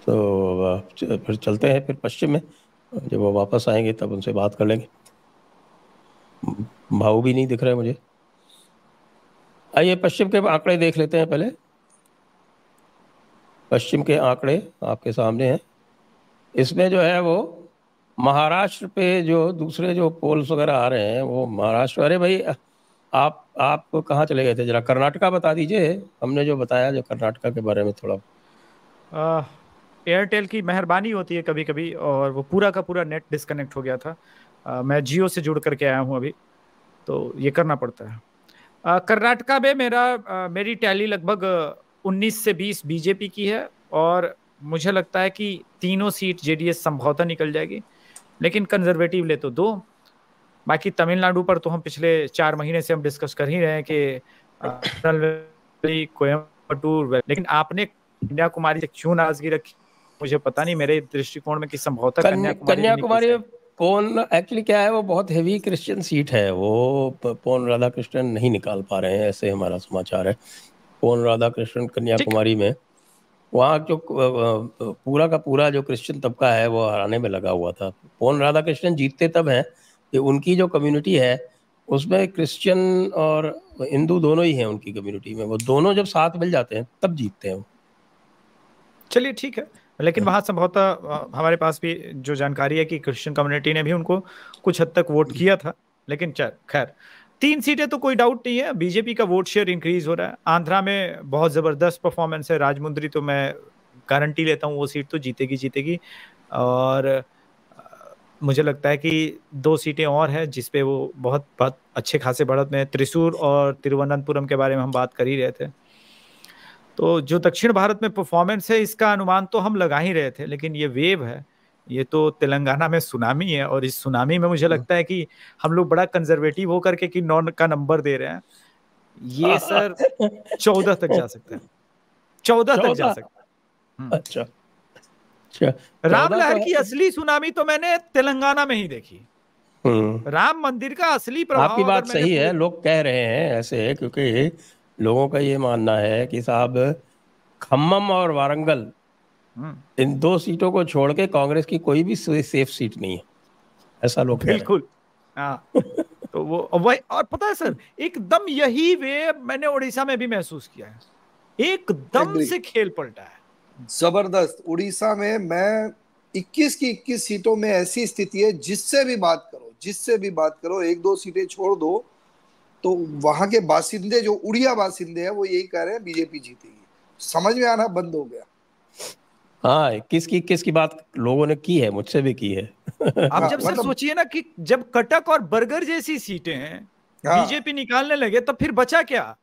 तो फिर चलते हैं फिर पश्चिम में, जब वो वापस आएंगे तब उनसे बात कर लेंगे। भाऊ भी नहीं दिख रहे मुझे। आइए पश्चिम के आंकड़े देख लेते हैं पहले। पश्चिम के आंकड़े आपके सामने हैं। इसमें जो है वो महाराष्ट्र पे जो दूसरे जो पोल्स वगैरह आ रहे हैं वो महाराष्ट्र, अरे भाई आप कहाँ चले गए थे? जरा कर्नाटका बता दीजिए। हमने जो बताया जो कर्नाटका के बारे में थोड़ा। एयरटेल की मेहरबानी होती है कभी कभी, और वो पूरा का पूरा नेट डिस्कनेक्ट हो गया था। मैं जियो से जुड़ करके आया हूँ अभी, तो ये करना पड़ता है। कर्नाटका में मेरी टैली लगभग 19 से 20 बीजेपी की है, और मुझे लगता है कि तीनों सीट जेडीएस संभवतः निकल जाएगी, लेकिन कंजर्वेटिव ले तो 2। बाकी तमिलनाडु पर तो हम पिछले 4 महीने से हम डिस्कस कर ही रहे हैं कि कोयम्बटूर, लेकिन आपने कन्याकुमारी से क्यों नाराजगी रखी मुझे पता नहीं। मेरे दृष्टिकोण में कि संभवतः कन्याकुमारी में पोन एक्चुअली क्या है, वो बहुत हेवी क्रिश्चियन सीट है, वो पोन राधाकृष्णन नहीं निकाल पा रहे हैं, ऐसे हमारा समाचार है। पोन राधाकृष्णन कन्याकुमारी में वहाँ जो पूरा का पूरा जो क्रिश्चियन तबका है वो हराने में लगा हुआ था। पोन राधाकृष्णन जीतते तब हैं कि उनकी जो कम्युनिटी है उसमें क्रिश्चियन और हिंदू दोनों ही हैं उनकी कम्युनिटी में, वो दोनों जब साथ मिल जाते हैं तब जीतते हैं वो। चलिए ठीक है, लेकिन वहाँ संभवतः हमारे पास भी जो जानकारी है कि क्रिश्चियन कम्युनिटी ने भी उनको कुछ हद तक वोट किया था, लेकिन खैर 3 सीटें तो कोई डाउट नहीं है। बीजेपी का वोट शेयर इंक्रीज हो रहा है। आंध्रा में बहुत जबरदस्त परफॉर्मेंस है। राजमुंद्री तो मैं गारंटी लेता हूँ वो सीट तो जीतेगी, और मुझे लगता है कि 2 सीटें और हैं जिसपे वो बहुत अच्छे खासे बढ़त में। त्रिशूर और तिरुवनंतपुरम के बारे में हम बात कर ही रहे थे। तो जो दक्षिण भारत में परफॉर्मेंस है इसका अनुमान तो हम लगा ही रहे थे, लेकिन ये वेव है, ये तो तेलंगाना में सुनामी है, और इस सुनामी में मुझे लगता है कि हम लोग बड़ा कंजर्वेटिव होकर के कि 9 का नंबर दे रहे हैं। ये सर 14 तक जा सकता है, 14 तक जा सकता है। अच्छा, राम लहर की असली सुनामी तो मैंने तेलंगाना में ही देखी। राम मंदिर का असली प्रभाव, आपकी बात सही है, लोग कह रहे हैं ऐसे, क्योंकि लोगों का ये मानना है कि साहब खम्मम और वारंगल, इन 2 सीटों को छोड़ के कांग्रेस की कोई भी सेफ सीट नहीं है, ऐसा लोग कह रहे हैं। बिल्कुल। हाँ, तो वो वही। और पता है सर, एकदम यही वे मैंने उड़ीसा में भी महसूस किया है, एकदम से खेल पलटा है जबरदस्त। उड़ीसा में मैं 21 की 21 सीटों में ऐसी स्थिति है, जिससे भी बात करो 1-2 सीटें छोड़ दो, तो वहां के बासिंदे, जो उड़िया बासिंदे हैं, वो यही कह रहे हैं बीजेपी जीतेगी। समझ में आना बंद हो गया। हाँ, किसकी बात लोगों ने की है, मुझसे भी की है। आप जब सर सोचिए ना कि जब कटक और बरगर जैसी सीटें बीजेपी निकालने लगे, तब फिर बचा क्या?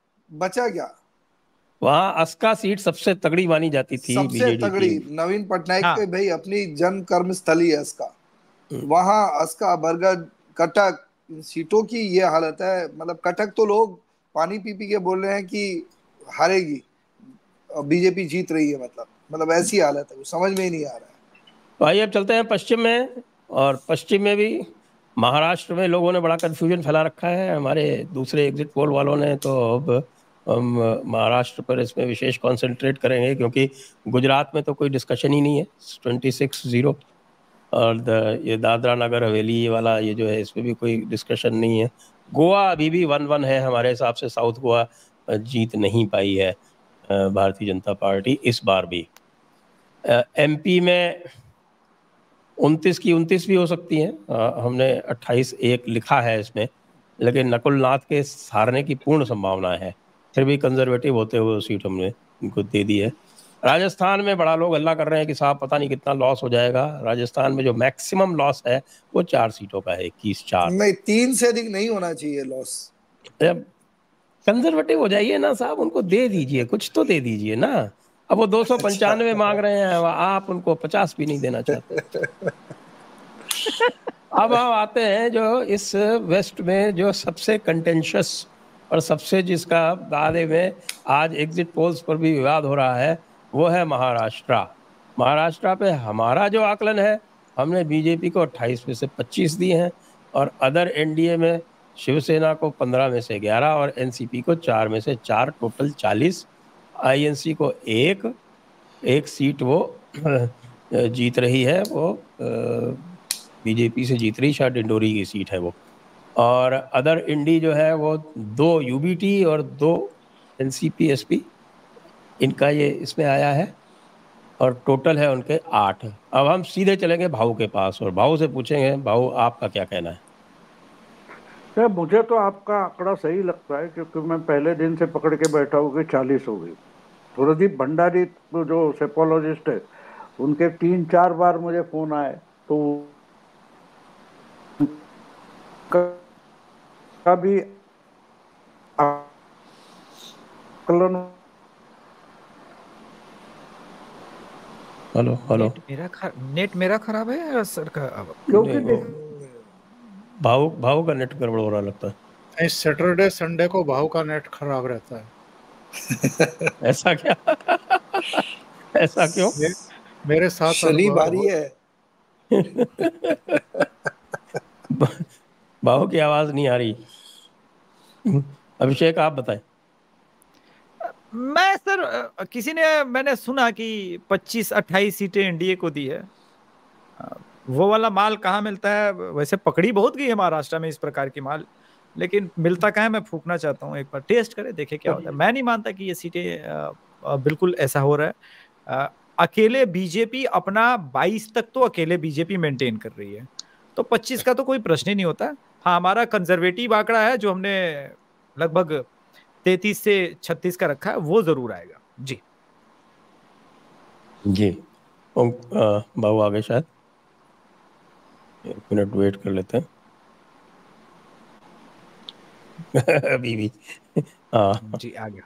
वहां अस्का सीट सबसे तगड़ी मानी जाती थी, सबसे तगड़ी। नवीन पटनायक के भाई अपनी जन्म कर्म स्थली है अस्का, वहां अस्का, बरगर, कटक सीटों की ये हालत है। मतलब कटक तो लोग पानी पी के बोल रहे हैं कि हारेगी, बीजेपी जीत रही है। मतलब ऐसी हालत है, वो समझ में ही नहीं आ रहा है। भाई अब चलते हैं पश्चिम में, और पश्चिम में भी महाराष्ट्र में लोगों ने बड़ा कंफ्यूजन फैला रखा है। हमारे दूसरे एग्जिट पोल वालों ने तो अब हम महाराष्ट्र पर इसमें विशेष कंसंट्रेट करेंगे, क्योंकि गुजरात में तो कोई डिस्कशन ही नहीं है, 26-0, और ये दादरा नगर हवेली ये वाला, ये जो है, इसमें भी कोई डिस्कशन नहीं है। गोवा अभी भी 1-1 है हमारे हिसाब से, साउथ गोवा जीत नहीं पाई है भारतीय जनता पार्टी इस बार भी। एमपी में 29 की 29 भी हो सकती हैं, हमने 28-1 लिखा है इसमें, लेकिन नकुल नाथ के हारने की पूर्ण संभावना है, फिर भी कंजर्वेटिव होते हुए सीट हमने उनको दे दी है। राजस्थान में बड़ा लोग हल्ला कर रहे हैं कि साहब पता नहीं कितना लॉस हो जाएगा। राजस्थान में जो मैक्सिमम लॉस है वो 4 सीटों का है, 21-4। नहीं, 3 से अधिक नहीं होना चाहिए लॉस। कंजर्वेटिव हो जाइए ना साहब, उनको दे दीजिए, कुछ तो दे दीजिए ना। अब वो 295 मांग रहे हैं, आप उनको 50 भी नहीं देना चाहते। अब हम आते हैं जो इस वेस्ट में जो सबसे कंटेंशियस और सबसे जिसका बारे में आज एग्जिट पोल्स पर भी विवाद हो रहा है, वो है महाराष्ट्र। महाराष्ट्र पे हमारा जो आकलन है, हमने बीजेपी को 28 में से 25 दिए हैं, और अदर एनडीए में शिवसेना को 15 में से 11 और एनसीपी को 4 में से 4, टोटल 40। आईएनसी को एक सीट वो जीत रही है, वो बीजेपी से जीत रही, शायद डिंडोरी की सीट है वो। और अदर इंडी जो है वो 2 यूबीटी और 2 एनसीपी एसपी, इनका ये इसमें आया है, और टोटल है उनके 8। अब हम सीधे चलेंगे भाऊ के पास और भाऊ से पूछेंगे, भाऊ आपका क्या कहना है? सर मुझे तो आपका आंकड़ा सही लगता है, क्योंकि मैं पहले दिन से पकड़ के बैठा हूँ कि 40 हो गई। सुरदीप भंडारी जो सेपोलॉजिस्ट है, उनके 3-4 बार मुझे फोन आए, तो कभी आकलन। हेलो नेट मेरा खराब है या सर का? क्योंकि भाऊ का नेट गड़बड़ हो रहा लगता है। सैटरडे संडे को भाऊ का नेट खराब रहता है। ऐसा क्या? ऐसा क्यों? मेरे साथ शनि भारी है। भाऊ की आवाज नहीं आ रही। अभिषेक आप बताएं। मैं सर मैंने सुना कि 25-28 सीटें एनडीए को दी है। वो वाला माल कहाँ मिलता है? वैसे पकड़ी बहुत गई है महाराष्ट्र में इस प्रकार की माल, लेकिन मिलता कहाँ है? मैं फूकना चाहता हूँ, एक बार टेस्ट करें, देखे क्या होता है। मैं नहीं मानता कि ये सीटें बिल्कुल ऐसा हो रहा है। अकेले बीजेपी अपना 22 तक तो अकेले बीजेपी मेंटेन कर रही है, तो 25 का तो कोई प्रश्न ही नहीं होता। हाँ, हमारा कंजर्वेटिव आंकड़ा है जो हमने लगभग 33 से 36 का रखा है, वो जरूर आएगा। जी बाबू आगे, शायद 1 मिनट वेट कर लेते हैं। अभी भी हाँ जी आ गया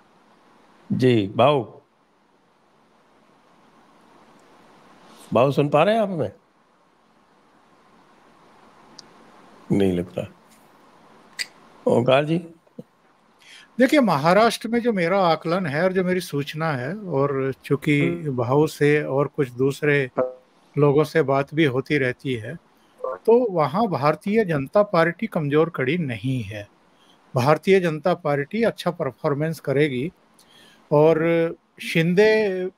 जी। बाबू सुन पा रहे हैं आप हमें? नहीं लगता। ओंकार जी? देखिए, महाराष्ट्र में जो मेरा आकलन है और जो मेरी सूचना है, और चूंकि भाव से और कुछ दूसरे लोगों से बात भी होती रहती है, तो वहाँ भारतीय जनता पार्टी कमजोर कड़ी नहीं है। भारतीय जनता पार्टी अच्छा परफॉर्मेंस करेगी, और शिंदे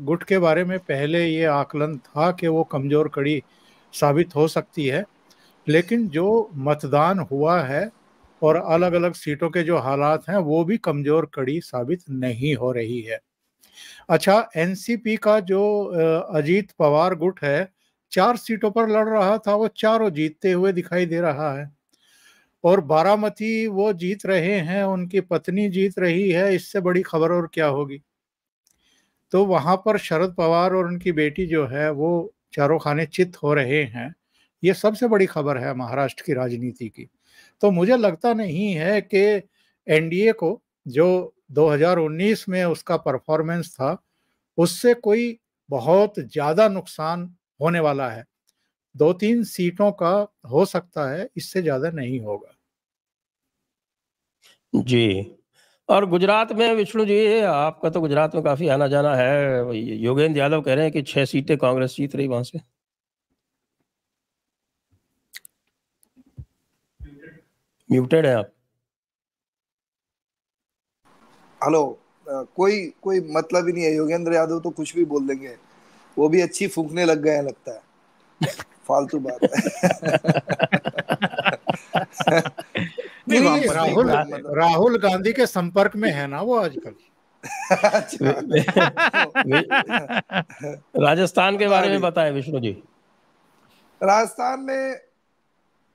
गुट के बारे में पहले ये आकलन था कि वो कमजोर कड़ी साबित हो सकती है, लेकिन जो मतदान हुआ है और अलग अलग सीटों के जो हालात हैं वो भी कमजोर कड़ी साबित नहीं हो रही है। अच्छा, एनसीपी का जो अजीत पवार गुट है 4 सीटों पर लड़ रहा था, वो चारों जीतते हुए दिखाई दे रहा है। और बारामती वो जीत रहे हैं, उनकी पत्नी जीत रही है, इससे बड़ी खबर और क्या होगी। तो वहां पर शरद पवार और उनकी बेटी जो है वो चारों खाने चित हो रहे हैं, ये सबसे बड़ी खबर है महाराष्ट्र की राजनीति की। तो मुझे लगता नहीं है कि एनडीए को जो 2019 में उसका परफॉर्मेंस था उससे कोई बहुत ज्यादा नुकसान होने वाला है। 2-3 सीटों का हो सकता है, इससे ज्यादा नहीं होगा। जी। और गुजरात में विष्णु जी, आपका तो गुजरात में काफी आना जाना है। योगेंद्र यादव कह रहे हैं कि 6 सीटें कांग्रेस जीत रही वहां से। म्यूटेड है आप। हेलो। कोई मतलब ही नहीं है, योगेंद्र यादव तो कुछ भी बोल देंगे, वो भी अच्छी फूंकने लग गए हैं लगता है, फालतू बात नहीं, राहुल गांधी के संपर्क में है ना वो आजकल। राजस्थान के बारे में बताएं विष्णु जी। राजस्थान में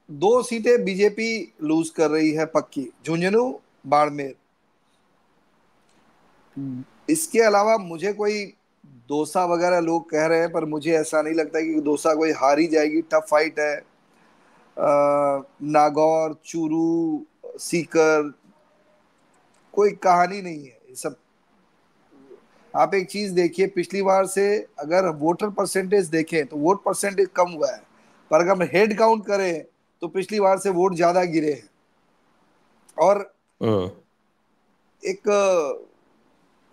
2 सीटें बीजेपी लूज कर रही है पक्की, झुंझुनू, बाड़मेर। इसके अलावा मुझे कोई दौसा वगैरह लोग कह रहे हैं, पर मुझे ऐसा नहीं लगता कि दौसा कोई हार ही जाएगी। टफ फाइट है। नागौर, चूरू, सीकर, कोई कहानी नहीं है ये सब। आप एक चीज देखिए, पिछली बार से अगर वोटर परसेंटेज देखें तो वोट परसेंटेज कम हुआ है, पर अगर हम हेड काउंट करें तो पिछली बार से वोट ज्यादा गिरे हैं। और एक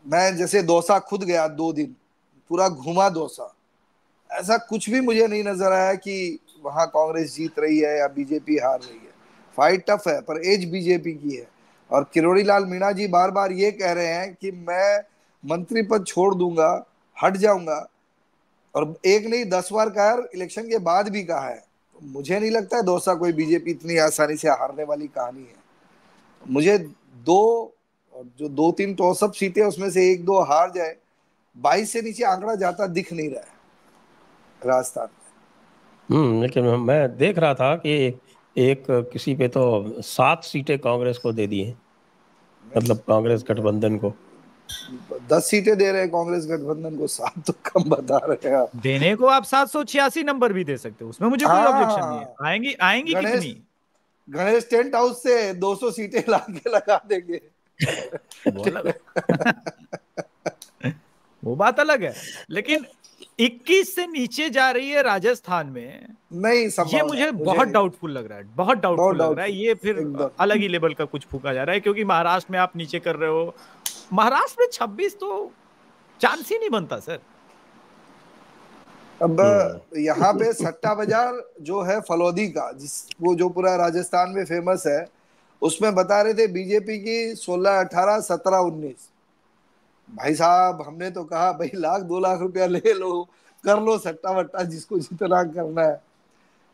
मैं जैसे दौसा खुद गया 2 दिन, पूरा घुमा दौसा, ऐसा कुछ भी मुझे नहीं नजर आया कि वहां कांग्रेस जीत रही है या बीजेपी हार रही है। फाइट टफ है, पर एज बीजेपी की है। और किरोड़ी लाल मीणा जी बार बार ये कह रहे हैं कि मैं मंत्री पद छोड़ दूंगा, हट जाऊंगा, और एक नहीं 10 बार कहा, इलेक्शन के बाद भी कहा है। तो मुझे नहीं लगता है दौसा कोई बीजेपी इतनी आसानी से हारने वाली कहानी है। मुझे जो 2-3 टॉसअप सीटें उसमें से 1-2 हार जाए, 22 से नीचे आंकड़ा जाता दिख नहीं रहा है राजस्थान में। लेकिन मैं देख रहा था कि एक किसी पे तो 7 सीटें कांग्रेस को दे दी हैं, मतलब कांग्रेस गठबंधन को 10 सीटें दे रहे हैं कांग्रेस गठबंधन को, 7 तो कम बता रहे हैं आप। देने को आप 786 नंबर भी दे सकते हो, उसमें मुझे कोई ऑब्जेक्शन नहीं है। आएंगी कितनी? गणेश टेंट हाउस से 200 सीटें लाके लगा देंगे। वो बात अलग है, लेकिन 21 से नीचे जा रही है राजस्थान में, नहीं ये मुझे बहुत डाउटफुल लग रहा है, बहुत डाउटफुल लग रहा है। ये फिर अलग ही लेवल का कुछ फूका जा रहा है, क्योंकि महाराष्ट्र में आप नीचे कर रहे हो। महाराष्ट्र में 26 तो चांस ही नहीं बनता सर। अब यहाँ पे सट्टा बाजार जो है फलौदी का, वो जो पूरा राजस्थान में फेमस है, उसमें बता रहे थे बीजेपी की 16, 18, 17, 19। भाई साहब, हमने तो कहा भाई 1-2 लाख रुपया ले लो, कर लो सट्टा वट्टा, जिसको जितना करना है।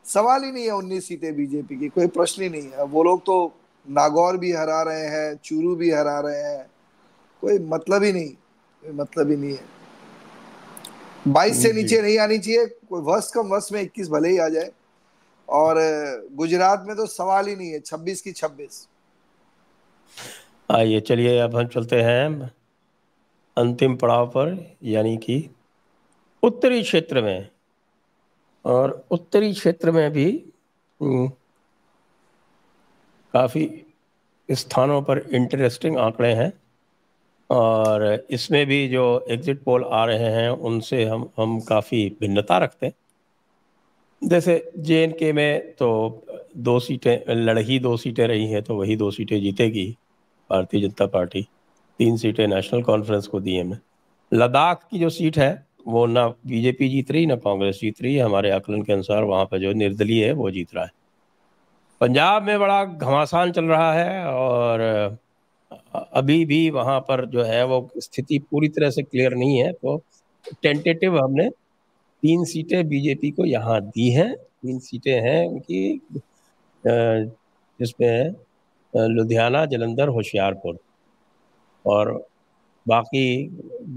सवाल ही नहीं है 19 सीटें बीजेपी की, कोई प्रश्न ही नहीं है। वो लोग तो नागौर भी हरा रहे हैं, चूरू भी हरा रहे हैं, कोई मतलब ही नहीं, कोई मतलब ही नहीं है। 22 से नीचे नहीं आनी चाहिए, कोई वर्ष कम वर्ष में 21 भले ही आ जाए। और गुजरात में तो सवाल ही नहीं है, 26 की 26। आइए चलिए अब हम चलते हैं अंतिम पड़ाव पर, यानी कि उत्तरी क्षेत्र में। और उत्तरी क्षेत्र में भी काफी स्थानों पर इंटरेस्टिंग आंकड़े हैं, और इसमें भी जो एग्जिट पोल आ रहे हैं उनसे हम काफी भिन्नता रखते हैं। जैसे JNK में तो 2 सीटें लड़ही 2 सीटें रही हैं, तो वही 2 सीटें जीतेगी भारतीय जनता पार्टी। 3 सीटें नेशनल कॉन्फ्रेंस को दी हैं। लद्दाख की जो सीट है वो ना बीजेपी जीत रही ना कांग्रेस जीत रही है, हमारे आकलन के अनुसार वहाँ पर जो निर्दलीय है वो जीत रहा है। पंजाब में बड़ा घमासान चल रहा है, और अभी भी वहाँ पर जो है वो स्थिति पूरी तरह से क्लियर नहीं है। तो टेंटेटिव हमने 3 सीटें बीजेपी को यहाँ दी हैं। 3 सीटें हैं उनकी, जिसमें लुधियाना, जालंधर, होशियारपुर, और बाकी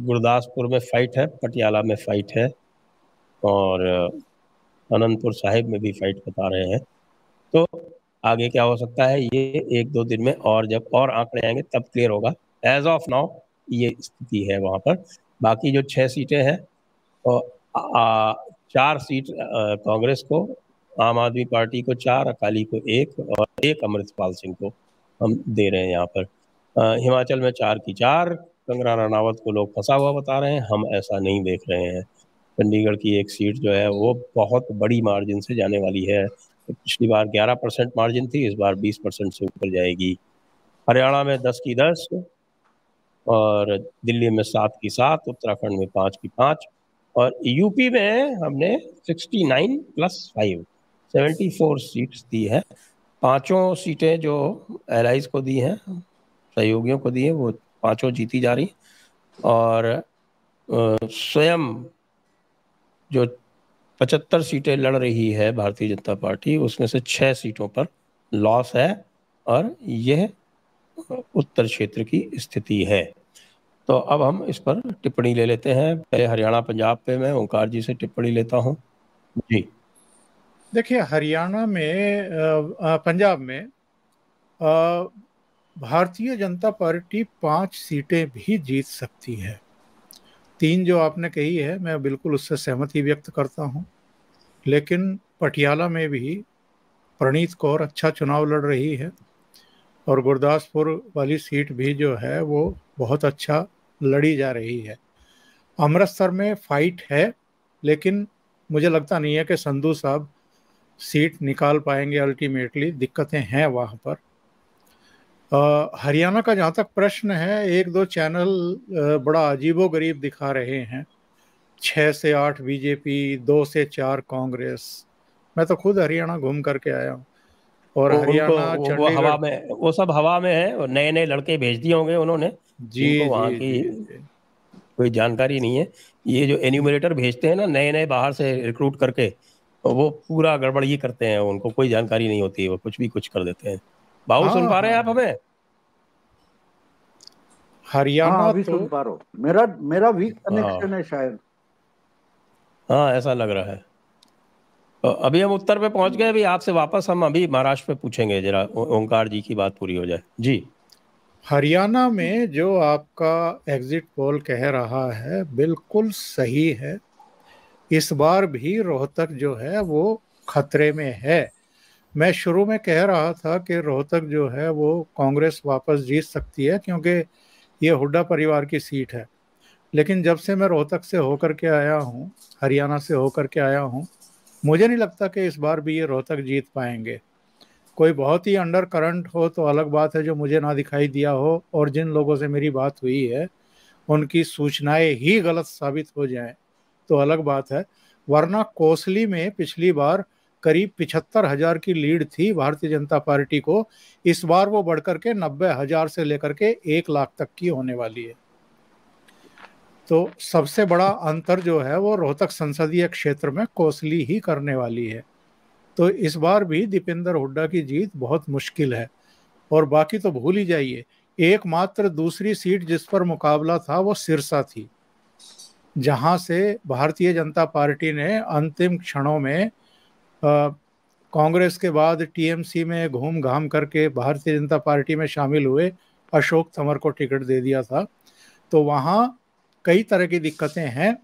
गुरदासपुर में फाइट है, पटियाला में फाइट है, और अनंतपुर साहिब में भी फाइट बता रहे हैं। तो आगे क्या हो सकता है ये 1-2 दिन में, और जब और आंकड़े आएंगे तब क्लियर होगा। एज ऑफ नाउ ये स्थिति है वहाँ पर। बाकी जो 6 सीटें हैं, तो 4 सीट कांग्रेस को, आम आदमी पार्टी को 4, अकाली को 1 और 1 अमृतपाल सिंह को हम दे रहे हैं यहाँ पर। हिमाचल में 4 की 4, कंगना रनावत को लोग फंसा हुआ बता रहे हैं, हम ऐसा नहीं देख रहे हैं। चंडीगढ़ की एक सीट जो है वो बहुत बड़ी मार्जिन से जाने वाली है। पिछली बार 11% मार्जिन थी, इस बार 20% से ऊपर जाएगी। हरियाणा में 10 की 10, और दिल्ली में 7 की 7, उत्तराखंड में 5 की 5, और यूपी में हमने 69 + 5 74 सीट्स दी है। 5 सीटें जो एलाइज को दी हैं, सहयोगियों को दी है, वो 5 जीती जा रही, और स्वयं जो 75 सीटें लड़ रही है भारतीय जनता पार्टी, उसमें से 6 सीटों पर लॉस है, और यह उत्तर क्षेत्र की स्थिति है। तो अब हम इस पर टिप्पणी ले लेते हैं। पहले हरियाणा पंजाब पे मैं ओंकार जी से टिप्पणी लेता हूं। जी देखिए, हरियाणा में पंजाब में भारतीय जनता पार्टी 5 सीटें भी जीत सकती है। 3 जो आपने कही है, मैं बिल्कुल उससे सहमति व्यक्त करता हूं, लेकिन पटियाला में भी प्रणीत कौर अच्छा चुनाव लड़ रही है, और गुरदासपुर वाली सीट भी जो है वो बहुत अच्छा लड़ी जा रही है। अमृतसर में फाइट है, लेकिन मुझे लगता नहीं है कि संधू साहब सीट निकाल पाएंगे। अल्टीमेटली दिक्कतें हैं वहाँ पर। हरियाणा का जहाँ तक प्रश्न है, 1-2 चैनल बड़ा अजीबोगरीब दिखा रहे हैं। 6 से 8 बीजेपी, 2 से 4 कांग्रेस। मैं तो खुद हरियाणा घूम करके आया हूँ, और हरियाणा, वो हवा में, वो सब हवा में है, और नए नए लड़के भेज दिए होंगे उन्होंने, जिनको वहाँ की कोई जानकारी नहीं है। ये जो एन्यूमरेटर भेजते हैं ना नए नए बाहर से रिक्रूट करके, वो पूरा गड़बड़ ही करते हैं, उनको कोई जानकारी नहीं होती है, वो कुछ भी कुछ कर देते हैं। बाबू सुन पा रहे हैं आप हमें? हरियाणा अभी सुन पा रहा हूँ। मेरा वीक कनेक्शन है शायद। हाँ, ऐसा लग रहा है। तो अभी हम उत्तर पे पहुंच गए। अभी आपसे वापस हम अभी महाराष्ट्र पे पूछेंगे, जरा ओंकार जी की बात पूरी हो जाए। जी, हरियाणा में जो आपका एग्जिट पोल कह रहा है बिल्कुल सही है। इस बार भी रोहतक जो है वो खतरे में है। मैं शुरू में कह रहा था कि रोहतक जो है वो कांग्रेस वापस जीत सकती है, क्योंकि ये हुड्डा परिवार की सीट है। लेकिन जब से मैं रोहतक से होकर के आया हूँ, हरियाणा से होकर के आया हूँ, मुझे नहीं लगता कि इस बार भी ये रोहतक जीत पाएंगे। कोई बहुत ही अंडर करंट हो तो अलग बात है, जो मुझे ना दिखाई दिया हो, और जिन लोगों से मेरी बात हुई है उनकी सूचनाएं ही गलत साबित हो जाएं तो अलग बात है। वरना कोसली में पिछली बार करीब 75,000 की लीड थी भारतीय जनता पार्टी को। इस बार वो बढ़कर के 90,000 से लेकर के 1 लाख तक की होने वाली है। तो सबसे बड़ा अंतर जो है वो रोहतक संसदीय क्षेत्र में कोसली ही करने वाली है। तो इस बार भी दीपेंद्र हुड्डा की जीत बहुत मुश्किल है। और बाकी तो भूल ही जाइए, एकमात्र दूसरी सीट जिस पर मुकाबला था वो सिरसा थी, जहां से भारतीय जनता पार्टी ने अंतिम क्षणों में कांग्रेस के बाद टीएमसी में घूम घाम करके भारतीय जनता पार्टी में शामिल हुए अशोक तंवर को टिकट दे दिया था। तो वहाँ कई तरह की दिक्कतें हैं।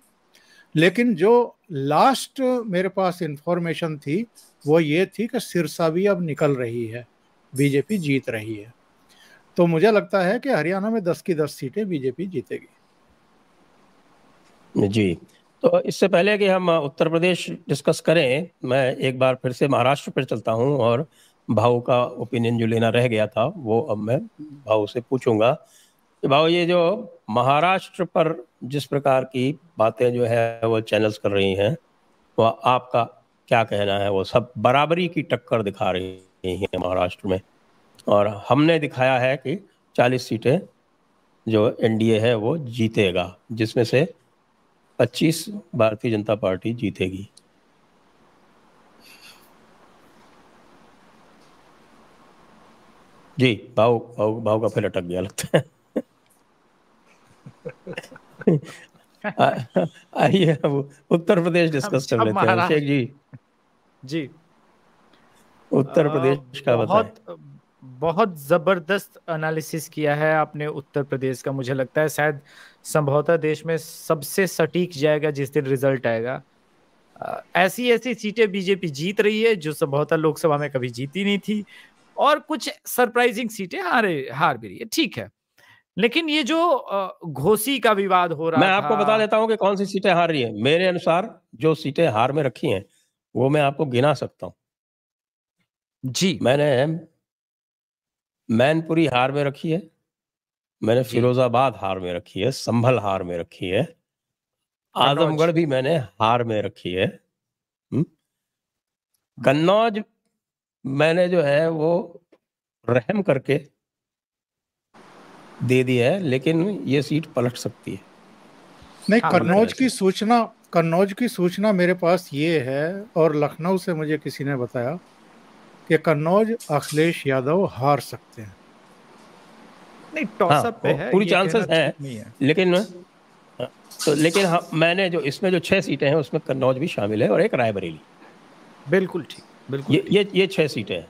लेकिन जो लास्ट मेरे पास इंफॉर्मेशन थी वो ये थी कि सिरसा भी अब निकल रही है, बीजेपी जीत रही है। तो मुझे लगता है कि हरियाणा में 10 की 10 सीटें बीजेपी जीतेगी। जी, तो इससे पहले कि हम उत्तर प्रदेश डिस्कस करें, मैं एक बार फिर से महाराष्ट्र पर चलता हूं, और भाऊ का ओपिनियन जो लेना रह गया था वो अब मैं भाऊ से पूछूंगा। भाऊ, ये जो महाराष्ट्र पर जिस प्रकार की बातें जो है वो चैनल्स कर रही हैं, वो आपका क्या कहना है? वो सब बराबरी की टक्कर दिखा रही हैं महाराष्ट्र में, और हमने दिखाया है कि 40 सीटें जो एनडीए है वो जीतेगा, जिसमें से 25 भारतीय जनता पार्टी जीतेगी। जी, भाव भाव भाव का फिर अटक गया लगता है। आइए अब उत्तर प्रदेश डिस्कस कर लेते हैं। शेख जी जी, उत्तर प्रदेश का बताएं। बहुत जबरदस्त एनालिसिस किया है आपने उत्तर प्रदेश का। मुझे लगता है शायद संभवतः देश में सबसे सटीक जाएगा जिस दिन रिजल्ट आएगा। ऐसी ऐसी सीटें बीजेपी जीत रही है जो संभवतः लोकसभा में कभी जीती नहीं थी, और कुछ सरप्राइजिंग सीटें हार भी रही है। ठीक है, लेकिन ये जो घोसी का विवाद हो रहा मैं था, आपको बता देता हूं कि कौन सी सीटें हार रही है। मेरे अनुसार जो सीटें हार में रखी हैं वो मैं आपको गिना सकता हूं। जी, मैंने मैनपुरी हार में रखी है, मैंने फिरोजाबाद हार में रखी है, संभल हार में रखी है, आजमगढ़ भी मैंने हार में रखी है, कन्नौज मैंने जो है वो रहम करके दे दिया है, लेकिन ये सीट पलट सकती है। नहीं, कन्नौज की सूचना मेरे पास ये है, और लखनऊ से मुझे किसी ने बताया कि कन्नौज अखिलेश यादव हार सकते हैं। नहीं, टॉसअप पे है, पूरी ये चांसेस कहना है, ठीक नहीं है। लेकिन मैंने जो इसमें जो 6 सीटें हैं उसमें कन्नौज भी शामिल है और एक रायबरेली। बिल्कुल ठीक, बिल्कुल ठीक। ये 6 सीटें हैं।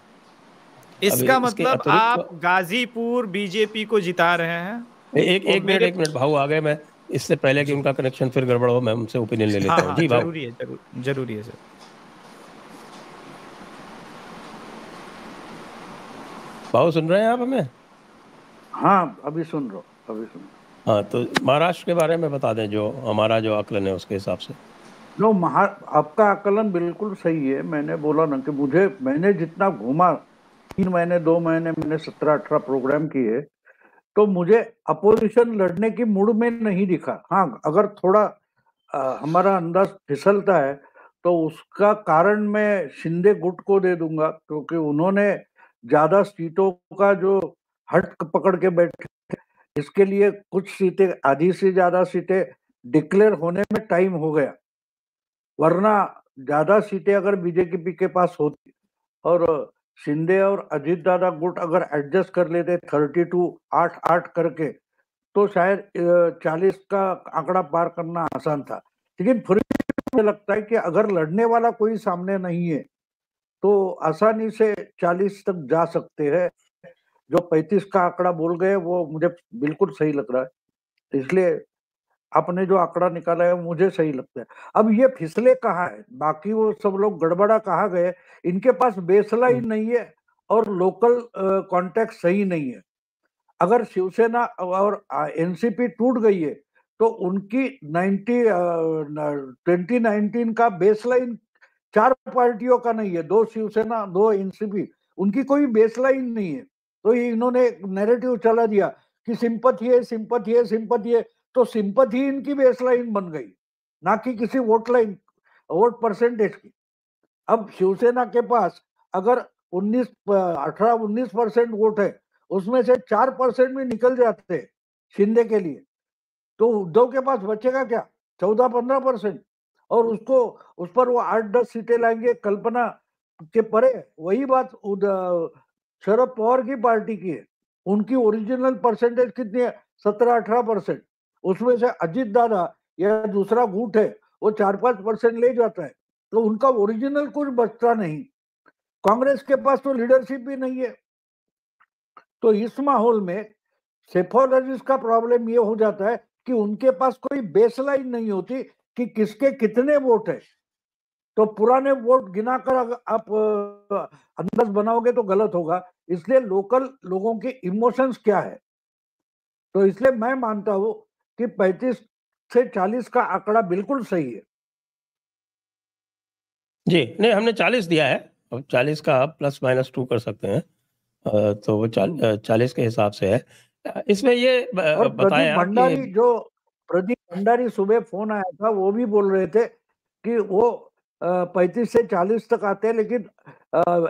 इसका मतलब आप गाजीपुर बीजेपी को जिता रहे हैं। एक मिनट भाऊ आ गए। मैं इससे पहले कि उनका कनेक्शन फिर गड़बड़ हो, मैं उनसे ओपिनियन ले लेता हूँ। जी भाऊ। जरूरी है सर। भाऊ सुन रहे हैं आप हमें? हाँ, अभी सुन रहा हूँ। हाँ, तो महाराष्ट्र के बारे में बता दें, जो हमारा जो आकलन है उसके हिसाब से। आपका आकलन बिल्कुल सही है। मैंने बोला ना कि मैंने जितना घूमा, 3 महीने 2 महीने मैंने 17-18 प्रोग्राम किए, तो मुझे अपोजिशन लड़ने की मूड में नहीं दिखा। हाँ, अगर थोड़ा हमारा अंदाज फिसलता है तो उसका कारण मैं शिंदे गुट को दे दूंगा, क्योंकि उन्होंने ज्यादा सीटों का जो हट पकड़ के बैठे, इसके लिए कुछ सीटें, आधी से ज्यादा सीटें डिक्लेयर होने में टाइम हो गया। वरना ज्यादा सीटें अगर बीजेपी के पास होती और शिंदे और अजीत दादा गुट अगर एडजस्ट कर लेते 32-8-8 करके, तो शायद 40 का आंकड़ा पार करना आसान था। लेकिन फिर मुझे लगता है कि अगर लड़ने वाला कोई सामने नहीं है तो आसानी से 40 तक जा सकते हैं। जो 35 का आंकड़ा बोल गए वो मुझे बिल्कुल सही लग रहा है। इसलिए आपने जो आंकड़ा निकाला है मुझे सही लगता है। अब ये फिसले कहाँ है, बाकी वो सब लोग गड़बड़ा कहाँ गए? इनके पास बेसलाइन नहीं है और लोकल कॉन्टेक्स्ट सही नहीं है। अगर शिवसेना और एनसीपी टूट गई है तो उनकी 2019 का बेसलाइन 4 पार्टियों का नहीं है, 2 शिवसेना 2 एनसीपी, उनकी कोई बेसलाइन नहीं है। तो ये इन्होंने नैरेटिव चला दिया कि सिंपथी है, सिंपथी है, सिंपथी है, तो सिंपथी इनकी बेसलाइन बन गई, ना कि किसी वोट परसेंटेज की। अब शिवसेना के पास अगर 18-19% वोट है, उसमें से 4% भी निकल जाते हैं शिंदे के लिए, तो उद्धव के पास बचेगा क्या? 14-15%। और उस पर वो 8-10 सीटें लाएंगे, कल्पना के परे। वही बात शरद पवार की पार्टी की है। उनकी ओरिजिनल परसेंटेज कितनी है? 17-18%। उसमें से अजीत दादा या दूसरा गुट है वो 4-5% ले जाता है, तो उनका ओरिजिनल कुछ बचता नहीं। कांग्रेस के पास तो लीडरशिप भी नहीं है। तो इस माहौल में सेफोलॉजिस्ट का प्रॉब्लम ये हो जाता है कि उनके पास कोई बेसलाइन नहीं होती कि किसके कितने वोट है। तो पुराने वोट गिनाकर अगर आप अंदाज बनाओगे तो गलत होगा। इसलिए लोकल लोगों के इमोशंस क्या है, तो इसलिए मैं मानता हूं कि 35 से 40 का आंकड़ा बिल्कुल सही है। जी नहीं, हमने 40 दिया है। अब 40 का आप ±2 कर सकते हैं, तो वो 40 के हिसाब से है। इसमें ये बताएं आप कि प्रदीप भंडारी सुबह फोन आया था, वो भी बोल रहे थे कि वो 35 से 40 तक आते हैं, लेकिन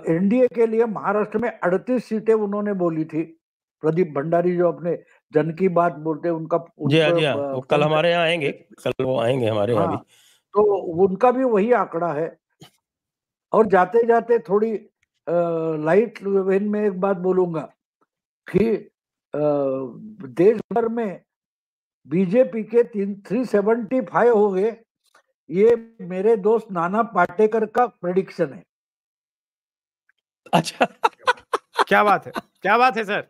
एनडीए के लिए महाराष्ट्र में 38 सीटें उन्होंने बोली थी। प्रदीप भंडारी जो अपने जन की बात बोलते हैं उनका जी हाँ, वो कल हमारे यहाँ आएंगे, कल वो आएंगे हमारे यहाँ भी। तो उनका भी वही आंकड़ा है। और जाते जाते थोड़ी लाइट वेन में एक बात बोलूंगा कि देश भर में बीजेपी के 375 हो गए, ये मेरे दोस्त नाना पाटेकर का प्रेडिक्शन है। अच्छा क्या बात है, क्या बात है सर।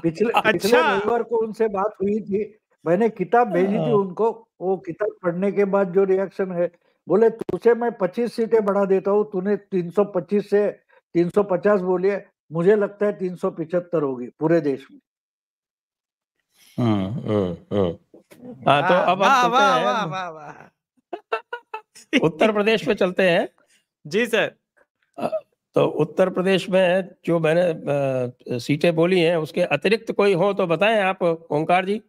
पिछले रविवार को उनसे बात हुई थी, मैंने किताब भेजी थी उनको, वो किताब पढ़ने के बाद जो रिएक्शन है, बोले तुझे मैं 25 सीटें बढ़ा देता हूँ, तूने 325 से 350 बोली है, मुझे लगता है 375 होगी पूरे देश में। हाँ, तो अब हम चलते हैं उत्तर प्रदेश पे चलते हैं। जी सर। तो उत्तर प्रदेश में जो मैंने सीटें बोली हैं उसके अतिरिक्त कोई हो तो बताएं आप ओंकार जी।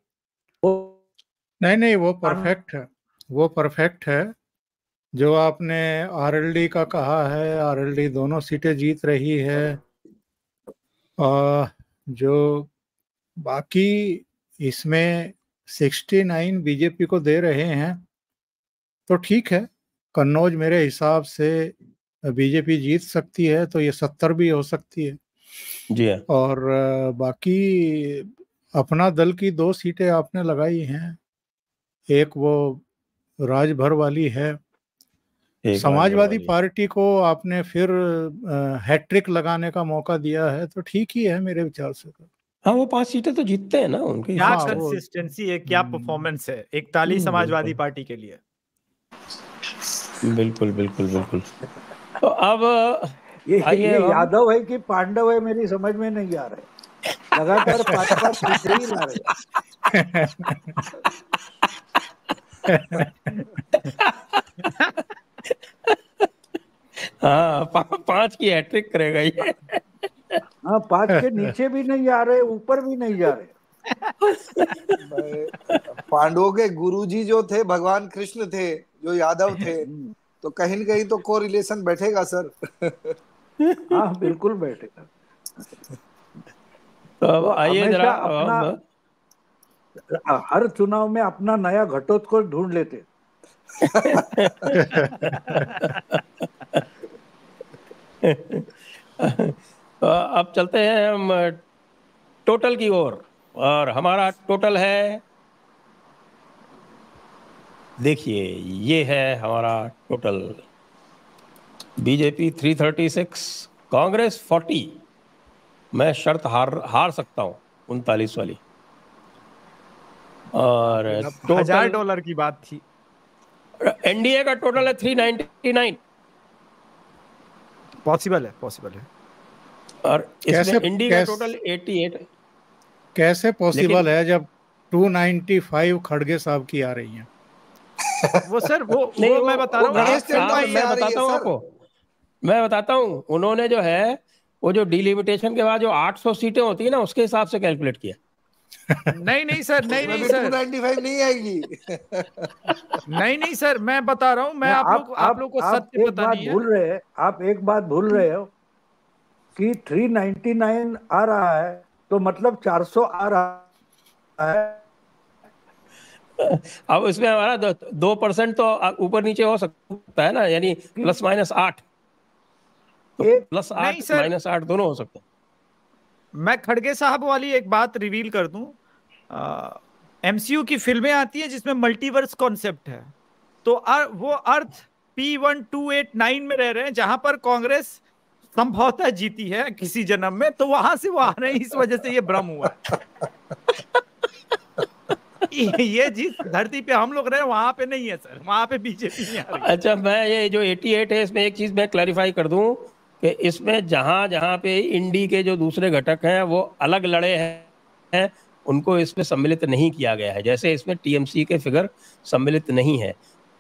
नहीं, वो परफेक्ट है, वो परफेक्ट है जो आपने आरएलडी का कहा है। आरएलडी दोनों सीटें जीत रही है, और जो बाकी इसमें 69 बीजेपी को दे रहे हैं तो ठीक है। कन्नौज मेरे हिसाब से बीजेपी जीत सकती है, तो ये 70 भी हो सकती है जी हाँ। और बाकी अपना दल की 2 सीटें आपने लगाई हैं, एक वो राजभर वाली है, समाजवादी पार्टी को आपने फिर हैट्रिक लगाने का मौका दिया है, तो ठीक ही है मेरे विचार से। हाँ, वो 5 सीटें तो जीतते हैं ना उनकी। क्या कंसिस्टेंसी है, क्या परफॉर्मेंस है 41 समाजवादी पार्टी के लिए। बिल्कुल बिल्कुल बिल्कुल। तो अब ये यादव है कि पांडव है, मेरी समझ में नहीं आ रहा है। लगातार 5-5 सीटें ही ला रहे। हाँ, 5 की हैट्रिक करेगा ये। हाँ, 5 के नीचे भी नहीं आ रहे, ऊपर भी नहीं जा रहे। पांडवों के गुरुजी जो थे भगवान कृष्ण थे, जो यादव थे, तो कहीं न कहीं तो कोरिलेशन बैठेगा सर। हाँ, बिल्कुल बैठेगा। तो अब आइए जरा, हर चुनाव में अपना नया घटोत्कच ढूंढ लेते। अब चलते हैं हम टोटल की ओर, और हमारा टोटल है, देखिए ये है हमारा टोटल। बीजेपी 336, कांग्रेस 40, मैं शर्त हार सकता हूं 39 वाली, और $1000 की बात थी। एनडीए का टोटल है 399। पॉसिबल है। और इसमें इंडी का टोटल 88। कैसे पॉसिबल है जब 295 खड़गे साहब की आ रही हैं? वो सर वो मैं बता रहा हूँ, मैं बताता हूँ उन्होंने जो है वो जो डिलिमिटेशन के बाद जो 800 सीटें होती है ना, उसके हिसाब से कैलकुलेट किया। नहीं सर, नहीं सर, 295 नहीं आएगी। नहीं सर, मैं बता रहा हूँ, मैं आप लोग को सत्य पता नहीं है। आप एक बात भूल रहे हो कि 399 आ रहा है तो मतलब 400 आ रहा है। अब इसमें हमारा 2% तो ऊपर नीचे हो सकता है ना, यानी +-8, तो +8 -8 दोनों हो सकते हैं। मैं खड़गे साहब वाली एक बात रिवील कर दूं, एमसीयू की फिल्में आती है जिसमें मल्टीवर्स कॉन्सेप्ट है, तो वो अर्थ P1289 में रह रहे हैं, जहां पर कांग्रेस संभवतः जीती है किसी जन्म में, तो वहां से वो आ रहे हैं, इस वजह से ये भ्रम हुआ है। ये जिस धरती पे हम लोग रहे वहां पे नहीं है सर, वहां पे बीजेपी नहीं आ रही। अच्छा, मैं ये जो 88 है, इसमें एक चीज मैं क्लैरिफाई कर दूं कि इसमें जहां पे इंडी के जो दूसरे घटक हैं वो अलग लड़े हैं, उनको इसमें सम्मिलित नहीं किया गया है। जैसे इसमें टीएमसी के फिगर सम्मिलित नहीं है,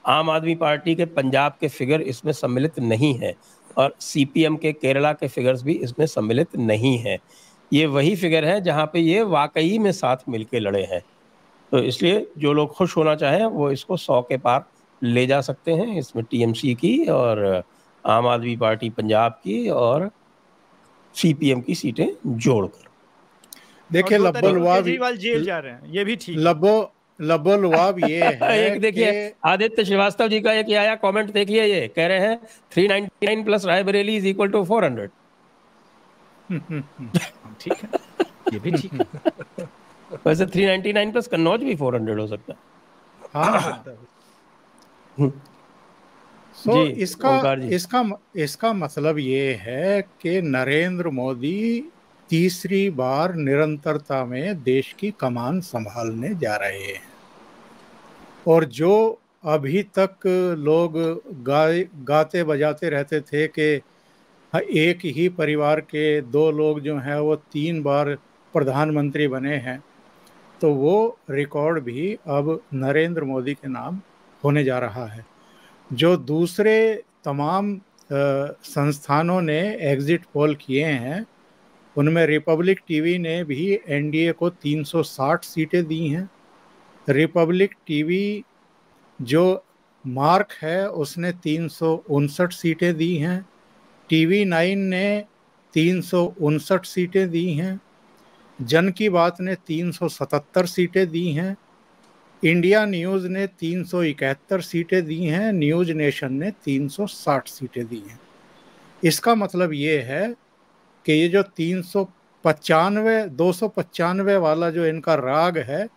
आम आदमी पार्टी के पंजाब के फिगर इसमें सम्मिलित नहीं है, और सीपीएम के केरला के फिगर्स भी इसमें सम्मिलित नहीं है। ये वही फिगर है जहाँ पे ये वाकई में साथ मिलके लड़े हैं। तो इसलिए जो लोग खुश होना चाहें वो इसको 100 के पार ले जा सकते हैं। इसमें टीएमसी की और आम आदमी पार्टी पंजाब की और सीपीएम की सीटें जोड़कर। देखिए लब्बो-लुआब केजरीवाल जेल जा रहे हैं, ये भी ठीक है। लब्बो-लुआब ये है एक देखिए आदित्य श्रीवास्तव जी का एक ये आया कमेंट, देखिए ये कह रहे हैं 399 plus Raebareli is equal to 400। ठीक है, ये भी ठीक है। वैसे 399 प्लस कन्नौज भी 400 हो सकता है। हाँ जी, इसका मतलब ये है कि नरेंद्र मोदी तीसरी बार निरंतरता में देश की कमान संभालने जा रहे हैं। और जो अभी तक लोग गाते बजाते रहते थे कि एक ही परिवार के 2 लोग जो हैं वो 3 बार प्रधानमंत्री बने हैं, तो वो रिकॉर्ड भी अब नरेंद्र मोदी के नाम होने जा रहा है। जो दूसरे तमाम संस्थानों ने एग्जिट पोल किए हैं, उनमें रिपब्लिक टीवी ने भी एनडीए को 360 सीटें दी हैं। रिपब्लिक टीवी जो मार्क है उसने 359 सीटें दी हैं। टीवी 9 ने 359 सीटें दी हैं। जन की बात ने 377 सीटें दी हैं। इंडिया न्यूज़ ने 371 सीटें दी हैं। न्यूज़ नेशन ने 360 सीटें दी हैं। इसका मतलब ये है कि ये जो 295 वाला जो इनका राग है,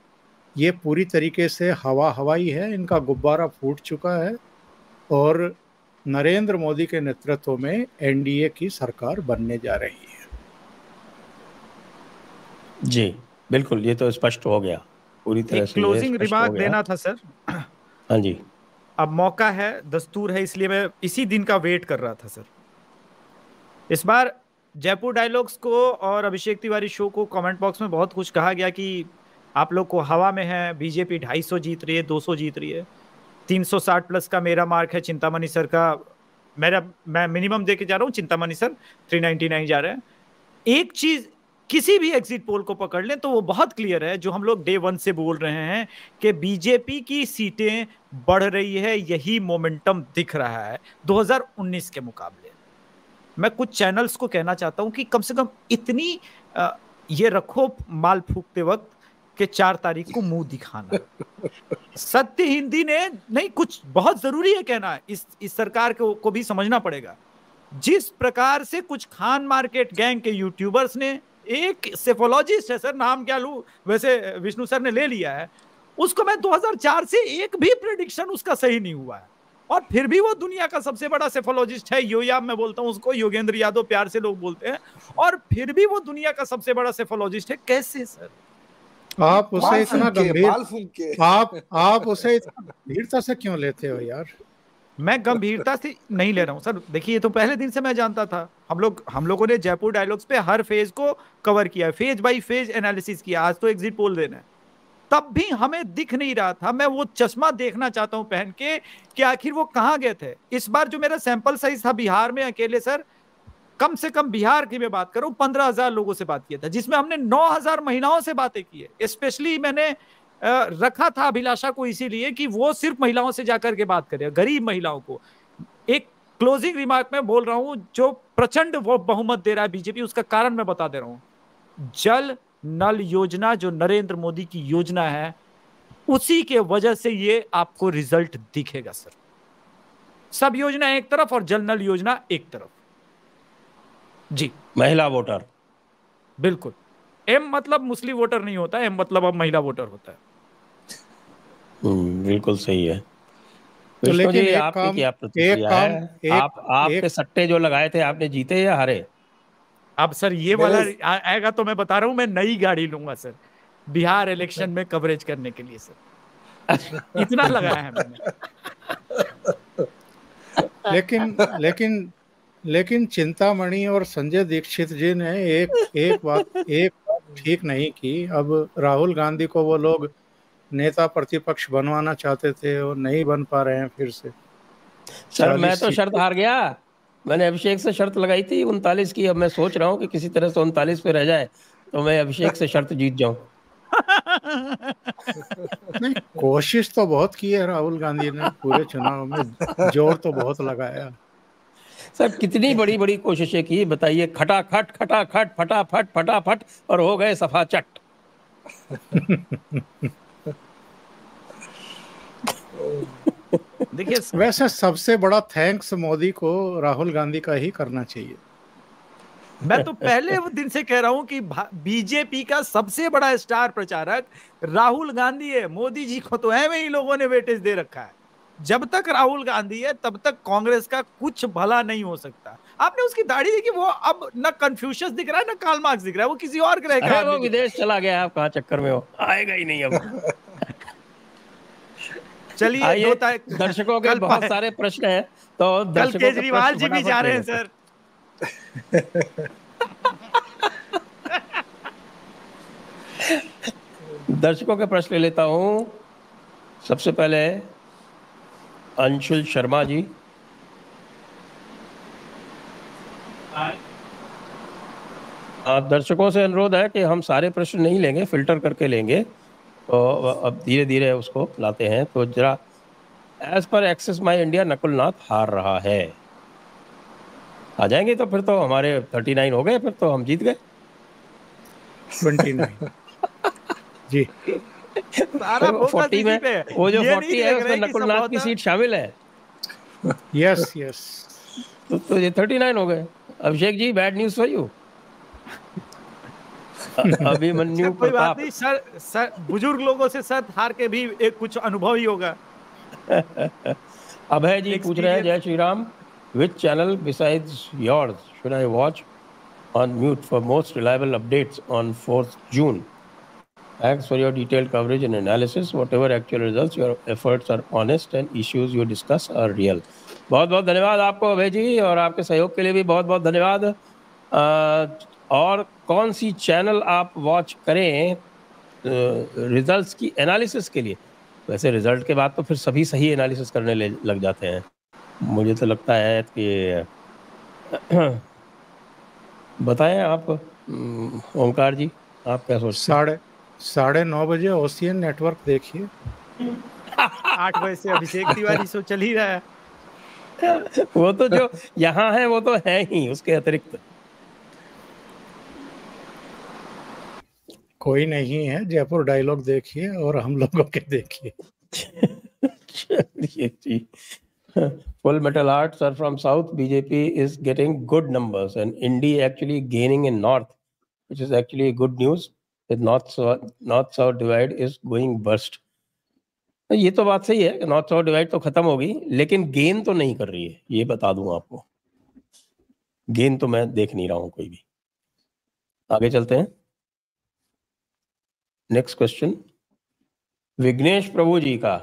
ये पूरी तरीके से हवाई है, इनका गुब्बारा फूट चुका है और नरेंद्र मोदी के नेतृत्व में एनडीए की सरकार बनने जा रही है। जी बिल्कुल, ये तो स्पष्ट हो गया पूरी तरह से। क्लोजिंग रिमार्क देना था सर। हाँ जी, अब मौका है, दस्तूर है, इसलिए मैं इसी दिन का वेट कर रहा था सर। इस बार जयपुर डायलॉग्स को और अभिषेक तिवारी शो को कमेंट बॉक्स में बहुत कुछ कहा गया कि आप लोग को हवा में है, बीजेपी 250 जीत रही है, 200 जीत रही है, 360 प्लस का मेरा मार्क है, चिंतामणि सर का मैं मिनिमम दे के जा रहा हूँ, चिंतामणि सर 399 जा रहे हैं। एक चीज किसी भी एग्जिट पोल को पकड़ लें तो वो बहुत क्लियर है, जो हम लोग डे 1 से बोल रहे हैं कि बीजेपी की सीटें बढ़ रही है, यही मोमेंटम दिख रहा है 2019 के मुकाबले। मैं कुछ चैनल्स को कहना चाहता हूं कि कम से कम इतनी ये रखो माल फूकते वक्त कि 4 तारीख को मुंह दिखाना। सत्य हिंदी ने नहीं, कुछ बहुत जरूरी है कहना, इस सरकार को भी समझना पड़ेगा। जिस प्रकार से कुछ खान मार्केट गैंग के यूट्यूबर्स ने, एक सेफोलॉजिस्ट है सर, नाम क्या लूं, वैसे विष्णु सर ने ले लिया है उसको, मैं 2004 से एक भी प्रेडिक्शन उसका सही नहीं हुआ है और फिर भी वो दुनिया का सबसे बड़ा सेफोलॉजिस्ट है। योयाब मैं बोलता हूं उसको, योगेंद्र यादव प्यार से लोग बोलते हैं, और फिर भी वो दुनिया का सबसे बड़ा सेफोलॉजिस्ट है। कैसे सर? आप उसे इतना आप उसे इतना गंभीरता से क्यों लेते हो यार? मैं गंभीरता से नहीं ले रहा हूं सर। देखिए, ये तो पहले दिन से मैं जानता था। हम लोगों ने जयपुर डायलॉग्स पे हर फेज को कवर किया, फेज बाय फेज एनालिसिस किया। आज तो एग्जिट पोल देना है, तब भी हमें दिख नहीं रहा था। मैं वो चश्मा देखना चाहता हूं पहन के कि आखिर वो कहां गए थे। इस बार जो मेरा सैंपल साइज था बिहार में अकेले सर, कम से कम बिहार की मैं बात करूं 15,000 लोगों से बात किया था, जिसमें हमने 9,000 महिलाओं से बातें की है। स्पेशली मैंने रखा था अभिलाषा को इसीलिए कि वो सिर्फ महिलाओं से जाकर के बात करे, गरीब महिलाओं को। एक क्लोजिंग रिमार्क में बोल रहा हूं, जो प्रचंड वो बहुमत दे रहा है बीजेपी, उसका कारण मैं बता दे रहा हूं। जल नल योजना जो नरेंद्र मोदी की योजना है, उसी के वजह से ये आपको रिजल्ट दिखेगा सर। सब योजना एक तरफ और जल नल योजना एक तरफ। जी, महिला वोटर, बिल्कुल। एम मतलब मुस्लिम वोटर नहीं होता, एम मतलब अब महिला वोटर होता है। बिल्कुल सही है। तो लेकिन जी, आपकी क्या प्रतिक्रिया है? आपके सट्टे जो लगाए थे, आपने जीते या हारे? अब सर ये वाला आएगा तो मैं बता रहा हूं, मैं नई गाड़ी लूंगा सर बिहार इलेक्शन में कवरेज करने के लिए सर। इतना लगाया है मैंने। लेकिन चिंतामणि और संजय दीक्षित जी ने एक बात ठीक नहीं की। अब राहुल गांधी को वो लोग नेता प्रतिपक्ष बनवाना चाहते थे और नहीं बन पा रहे हैं फिर से। सर मैं तो शर्त हार गया। मैंने अभिषेक से शर्त लगाई थी 39 की। अब मैं सोच रहा हूँ कि किसी तरह से 39 पे रह जाए तो मैं अभिषेक से शर्त जीत जाऊं। नहीं, कोशिश तो बहुत की है राहुल गांधी ने, पूरे चुनाव में जोर तो बहुत लगाया। सर कितनी बड़ी बड़ी कोशिशें की, बताइए, खटाखट खटाखट फटाफट फटाफट और हो गए सफा चट। देखिए वैसे सबसे बड़ा थैंक्स मोदी को राहुल गांधी का ही करना चाहिए। मैं तो पहले वो दिन से कह रहा हूं कि बीजेपी का सबसे बड़ा स्टार प्रचारक राहुल गांधी है। मोदी जी को तो है ही लोगों ने वेटेज दे रखा है। जब तक राहुल गांधी है तब तक कांग्रेस का कुछ भला नहीं हो सकता। आपने उसकी दाढ़ी देखी, वो अब ना कन्फ्यूशियस दिख रहा है ना कार्ल मार्क्स दिख रहा है, वो किसी और ग्रह का वो विदेश चला गया, आप कहाँ चक्कर में हो, आएगा ही नहीं अब। चलिए दर्शकों के बहुत सारे प्रश्न हैं, तो कल केजरीवाल जी भी जा रहे हैं सर। दर्शकों के प्रश्न ले लेता हूं। सबसे पहले अंशुल शर्मा जी, दर्शकों से अनुरोध है कि हम सारे प्रश्न नहीं लेंगे, फिल्टर करके लेंगे, तो अब धीरे धीरे उसको लाते हैं। तो जरा, एज पर एक्सेस माई इंडिया नकुलनाथ हार रहा है। आ जाएंगे तो फिर तो हमारे 39 हो गए, फिर तो हम जीत गए। 29 जी। 40 में वो जो 40 है उसमें नकुलनाथ की सीट शामिल है। यस यस, तो ये 39 हो गए। Abhishek ji, bad news for you. Abhimanyu कोई बात नहीं सर, बुजुर्ग लोगों से सर हार के भी एक कुछ अनुभव ही होगा। अभय जी पूछ रहे हैं, जय Shri Ram, which channel besides yours should I watch on mute for most reliable updates on 4th June? Thanks for your detailed coverage and analysis. Whatever actual results, your efforts are honest and issues you discuss are real. बहुत बहुत धन्यवाद आपको अभय जी, और आपके सहयोग के लिए भी बहुत बहुत धन्यवाद। और कौन सी चैनल आप वॉच करें रिजल्ट्स की एनालिसिस के लिए? वैसे रिजल्ट के बाद तो फिर सभी सही एनालिसिस करने लग जाते हैं। मुझे तो लगता है कि बताएं आप ओंकार जी, आप क्या सोचते हैं? 9:30 बजे ओशियन नेटवर्क देखिए। 8 बजे से अभिषेक तिवारी शो चल ही रहा है। वो तो जो यहाँ है वो तो है ही, उसके अतिरिक्त कोई नहीं है। जयपुर डायलॉग देखिए और हम लोगों के देखिए। Full Metal Arts are from South. BJP is getting good numbers and Indy actually gaining in North, which is actually good news. The North-South divide is going burst. ये तो बात सही है कि नॉर्थ साउथ डिवाइड तो खत्म होगी, लेकिन गेन तो नहीं कर रही है, ये बता दूं आपको। गेन तो मैं देख नहीं रहा हूं कोई भी। आगे चलते हैं। नेक्स्ट क्वेश्चन विघ्नेश प्रभु जी का,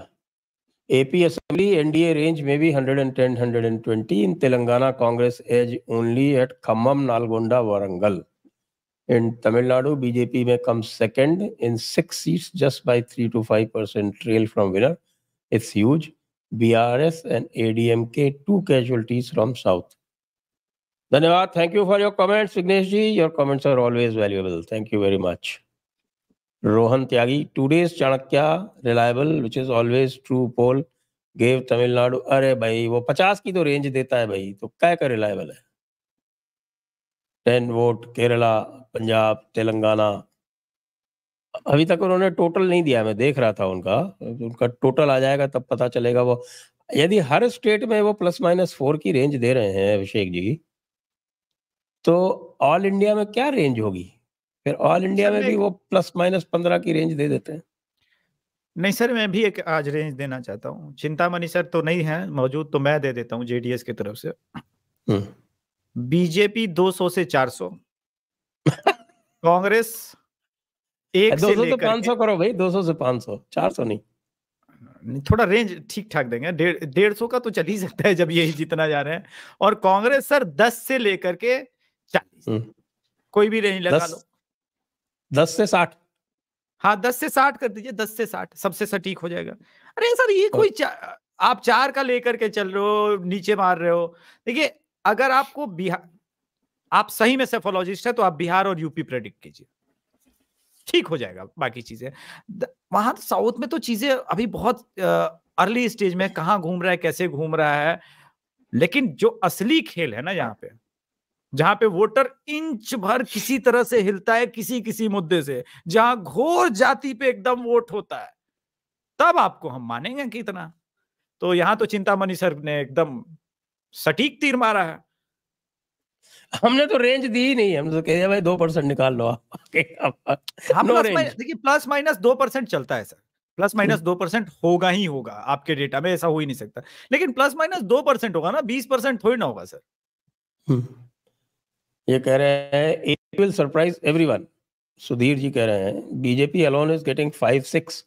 AP Assembly NDA range may be 110-120. In Telangana, Congress edge only at Khammam, Nalgonda, Warangal. In Tamil Nadu, BJP may come second in 6 seats just by 3 to 5% trail from winner. It's huge. BRS and ADMK 2 casualties from South. धन्यवाद, thank you for your comments, Vignesh ji. Your comments are always valuable. Thank you very much. Rohan Tyagi, today's Chanakya reliable, which is always true poll, gave Tamil Nadu। अरे भाई वो 50 की तो range देता है भाई, तो क्या का रिलायबल है? 10 वोट केरला, पंजाब, तेलंगाना। अभी तक उन्होंने टोटल नहीं दिया, मैं देख रहा था उनका टोटल आ जाएगा तब पता चलेगा। वो यदि हर स्टेट में वो +-4 की रेंज दे रहे हैं अभिषेक जी, तो ऑल इंडिया में क्या रेंज होगी? फिर ऑल इंडिया में भी वो +-15 की रेंज दे देते हैं। नहीं सर, मैं भी एक आज रेंज देना चाहता हूँ। चिंतामणि सर तो नहीं है मौजूद, तो मैं दे देता हूँ जेडीएस की तरफ से। बीजेपी 200 से 400, कांग्रेस 1 से लेकर 500 करो भाई, 200 से 500, 400 नहीं। थोड़ा रेंज ठीक ठाक देंगे, 150 का तो चल ही सकता है जब यही जितना जा रहे हैं। और कांग्रेस सर 10 से लेकर के 40, कोई भी रेंज लगा लो। 10 से 60, हाँ 10 से 60 कर दीजिए, 10 से 60 सबसे सटीक हो जाएगा। अरे सर ये कोई आप 4 का लेकर के चल रहे हो, नीचे मार रहे हो। देखिए अगर आपको बिहार, आप सही में सेफोलॉजिस्ट है तो आप बिहार और यूपी प्रेडिक्ट कीजिए, ठीक हो जाएगा बाकी चीजें। वहां साउथ में तो चीजें अभी बहुत अर्ली स्टेज में, कहाँ घूम रहा है, कैसे घूम रहा है, लेकिन जो असली खेल है ना यहाँ पे, जहां पे वोटर इंच भर किसी तरह से हिलता है किसी किसी मुद्दे से, जहां घोर जाति पे एकदम वोट होता है, तब आपको हम मानेंगे कितना। तो यहां तो चिंतामणि सर ने एकदम सटीक तीर मारा है। हमने तो रेंज दी ही नहीं, हम तो कह दिया भाई 2% निकाल लो आप। No range. देखिए प्लस माइनस 2% चलता है सर, प्लस माइनस 2% होगा ही होगा, आपके डेटा में ऐसा हो ही नहीं सकता, लेकिन प्लस माइनस 2% होगा ना, 20% थोड़ी ना होगा सर। ये कह रहे हैं it will surprise everyone. Sudhir ji कह रहे हैं BJP alone is getting 5-6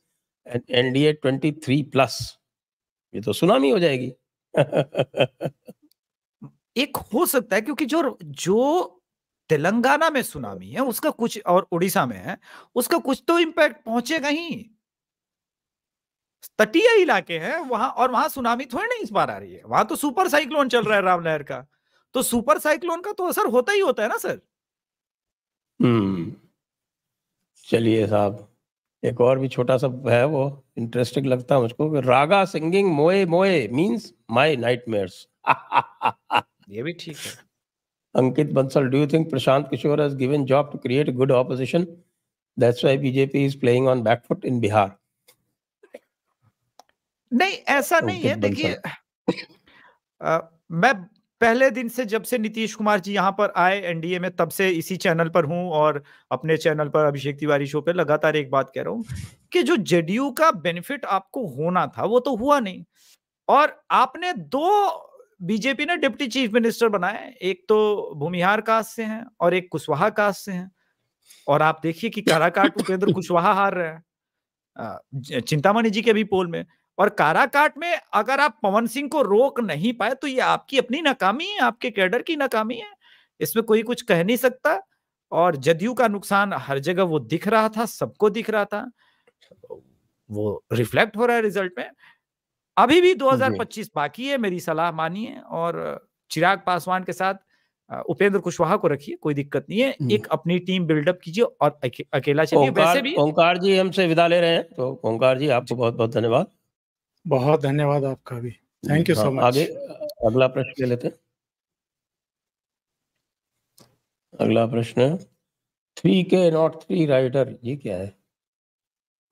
and NDA 23+। ये तो सुनामी हो जाएगी। एक हो सकता है, क्योंकि जो तेलंगाना में सुनामी है उसका कुछ, और उड़ीसा में है उसका कुछ तो इंपैक्ट पहुंचेगा ही। तटीय इलाके हैं वहां, और वहां सुनामी थोड़ी नहीं इस बार आ रही है, वहां तो सुपर साइक्लोन चल रहा है राम लहर का, तो सुपर साइक्लोन का तो असर होता ही होता है ना सर। चलिए साहब, एक और भी छोटा सा है, वो इंटरेस्टिंग लगता है मुझको। रागा सिंगिंग मोए मोए मींस माय नाइटमेयर्स। ये भी ठीक है। Ankit Bansal, do you think Prashant Kishor has given job to create good opposition, that's why BJP is playing on backfoot in Bihar? नहीं, ऐसा नहीं है। देखिए मैं पहले दिन से, जब से नीतीश कुमार जी यहाँ पर आए एनडीए में, तब से इसी चैनल पर हूं, और अपने चैनल पर अभिषेक तिवारी शो पे लगातार एक बात कह रहा हूं कि जो जेडीयू का बेनिफिट आपको होना था वो तो हुआ नहीं, और आपने 2 बीजेपी ने डिप्टी चीफ मिनिस्टर बनाए, एक तो भूमिहार कास्ट से हैं और एक कुशवाहा कास्ट से हैं, और आप देखिए कि काराकाट उपेंद्र कुशवाहा हार रहे हैं चिंतामणि जी के भी पोल में, और काराकाट में अगर आप पवन सिंह को रोक नहीं पाए तो ये आपकी अपनी नाकामी है, आपके कैडर की नाकामी है, इसमें कोई कुछ कह नहीं सकता। और जदयू का नुकसान हर जगह वो दिख रहा था, सबको दिख रहा था, वो रिफ्लेक्ट हो रहा है रिजल्ट में। अभी भी 2025 बाकी है, मेरी सलाह मानिए, और चिराग पासवान के साथ उपेंद्र कुशवाहा को रखिए, कोई दिक्कत नहीं है, एक अपनी टीम बिल्डअप कीजिए और अकेला चलिए। वैसे भी ओंकार जी हमसे विदा ले रहे हैं, तो ओंकार जी आपको बहुत बहुत धन्यवाद। बहुत धन्यवाद आपका भी, थैंक यू सो मच। आगे अगला प्रश्न ले लेते हैं। अगला प्रश्न 3K नॉट 3 राइडर, ये क्या है?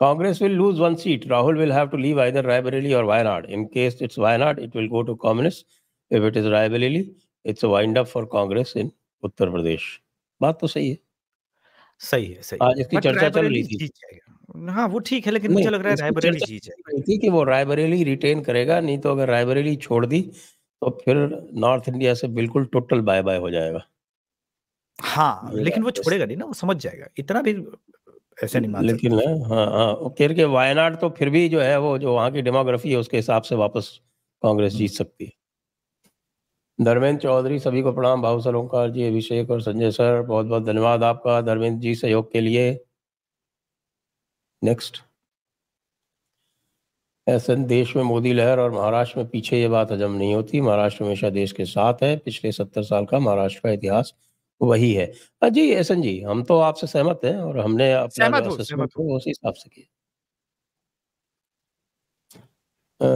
Congress will lose 1 seat. Rahul will have to leave either Raebareli or Wayanad. In case it's Wayanad, it will go to Communists. If it is Raebareli, it's a wind up for Congress in Uttar Pradesh. बात तो सही है, सही है, सही। आज इसकी चर्चा चल रही थी। हाँ वो ठीक है, लेकिन मुझे लग रहा है रायबरेली जीत जाएगी कि वो रायबरेली रिटेन करेगा, नहीं तो अगर रायबरेली छोड़ दी तो फिर नॉर्थ इंडिया से बिल्कुल टोटल बाय बाय हो जाएगा। हाँ लेकिन वो छोड़ेगा नहीं ना, वो समझ जाएगा, इतना भी ऐसे नहीं मान लेकिन हाँ कह के वायनाड तो फिर भी जो है, वो जो वहाँ की डेमोग्राफी है उसके हिसाब से वापस कांग्रेस जीत सकती है। धर्मेंद्र चौधरी, सभी को प्रणाम। भाऊ सर, ओंकार जी, अभिषेक और संजय सर, बहुत बहुत धन्यवाद आपका धर्मेंद्र जी सहयोग के लिए। नेक्स्ट, ऐसे देश में मोदी लहर और महाराष्ट्र में पीछे, ये बात हजम नहीं होती। महाराष्ट्र हमेशा देश के साथ है, पिछले 70 साल का महाराष्ट्र का इतिहास वही है। जी एहसन जी, हम तो आपसे सहमत हैं और हमने अपना असेसमेंट उसी हिसाब से किया।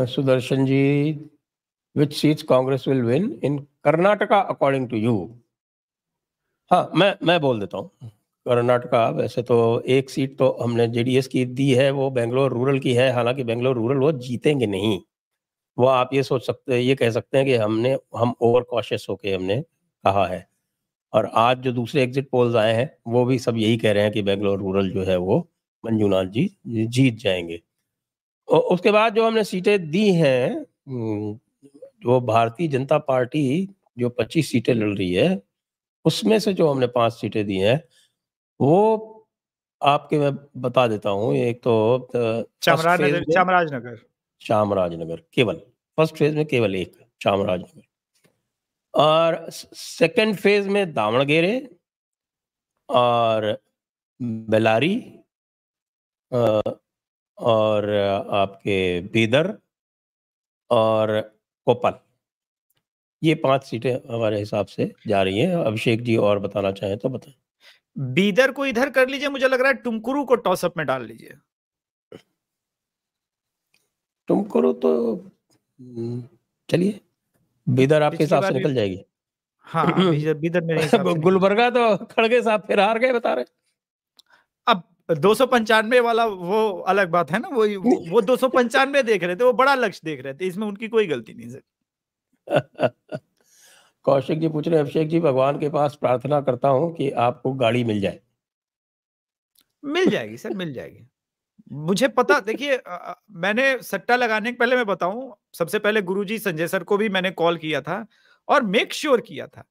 Sudarshan ji, which seats Congress will win in Karnataka according to you? हाँ मैं बोल देता हूँ। कर्नाटका, वैसे तो एक सीट तो हमने जेडीएस की दी है, वो बेंगलोर रूरल की है। हालांकि बेंगलोर रूरल वो जीतेंगे नहीं, वो आप ये सोच सकते हैं, ये कह सकते हैं कि हम ओवर कॉशियस होके हमने कहा है। और आज जो दूसरे एग्जिट पोल्स आए हैं वो भी सब यही कह रहे हैं कि बेंगलोर रूरल जो है वो मंजूनाथ जी जीत जाएंगे। और उसके बाद जो हमने सीटें दी हैं, जो भारतीय जनता पार्टी जो 25 सीटें लड़ रही है, उसमें से जो हमने 5 सीटें दी हैं वो आपके मैं बता देता हूँ। एक तो चामराजनगर केवल फर्स्ट फेज में केवल एक चामराजनगर, और सेकंड फेज में दावणगेरे और बेलारी और आपके बीदर और कोपल, ये 5 सीटें हमारे हिसाब से जा रही हैं। अभिषेक जी और बताना चाहें तो बताएं। बीदर को इधर कर लीजिए, मुझे लग रहा है टुमकुरू को टॉसअप में डाल लीजिए। टुमकुरू तो चलिए बिदर आपके पिछली हिसाब से बार भी निकल जाएगी। हाँ बिदर मेरे हिसाब से निकल गुलबर्गा तो खड़गे साहब फिर हार गए बता रहे। अब 295 वाला वो अलग बात है ना, वो 295 देख रहे थे, वो बड़ा लक्ष्य देख रहे थे, इसमें उनकी कोई गलती नहीं सर। कौशिक जी पूछ रहे हैं, अभिषेक जी भगवान के पास प्रार्थना करता हूँ कि आपको गाड़ी मिल जाए। मिल जाएगी सर, मिल जाएगी। मुझे पता, देखिए मैंने सट्टा लगाने के पहले मैं बताऊं, सबसे पहले गुरुजी संजय सर को भी मैंने कॉल किया था और मेक श्योर किया था।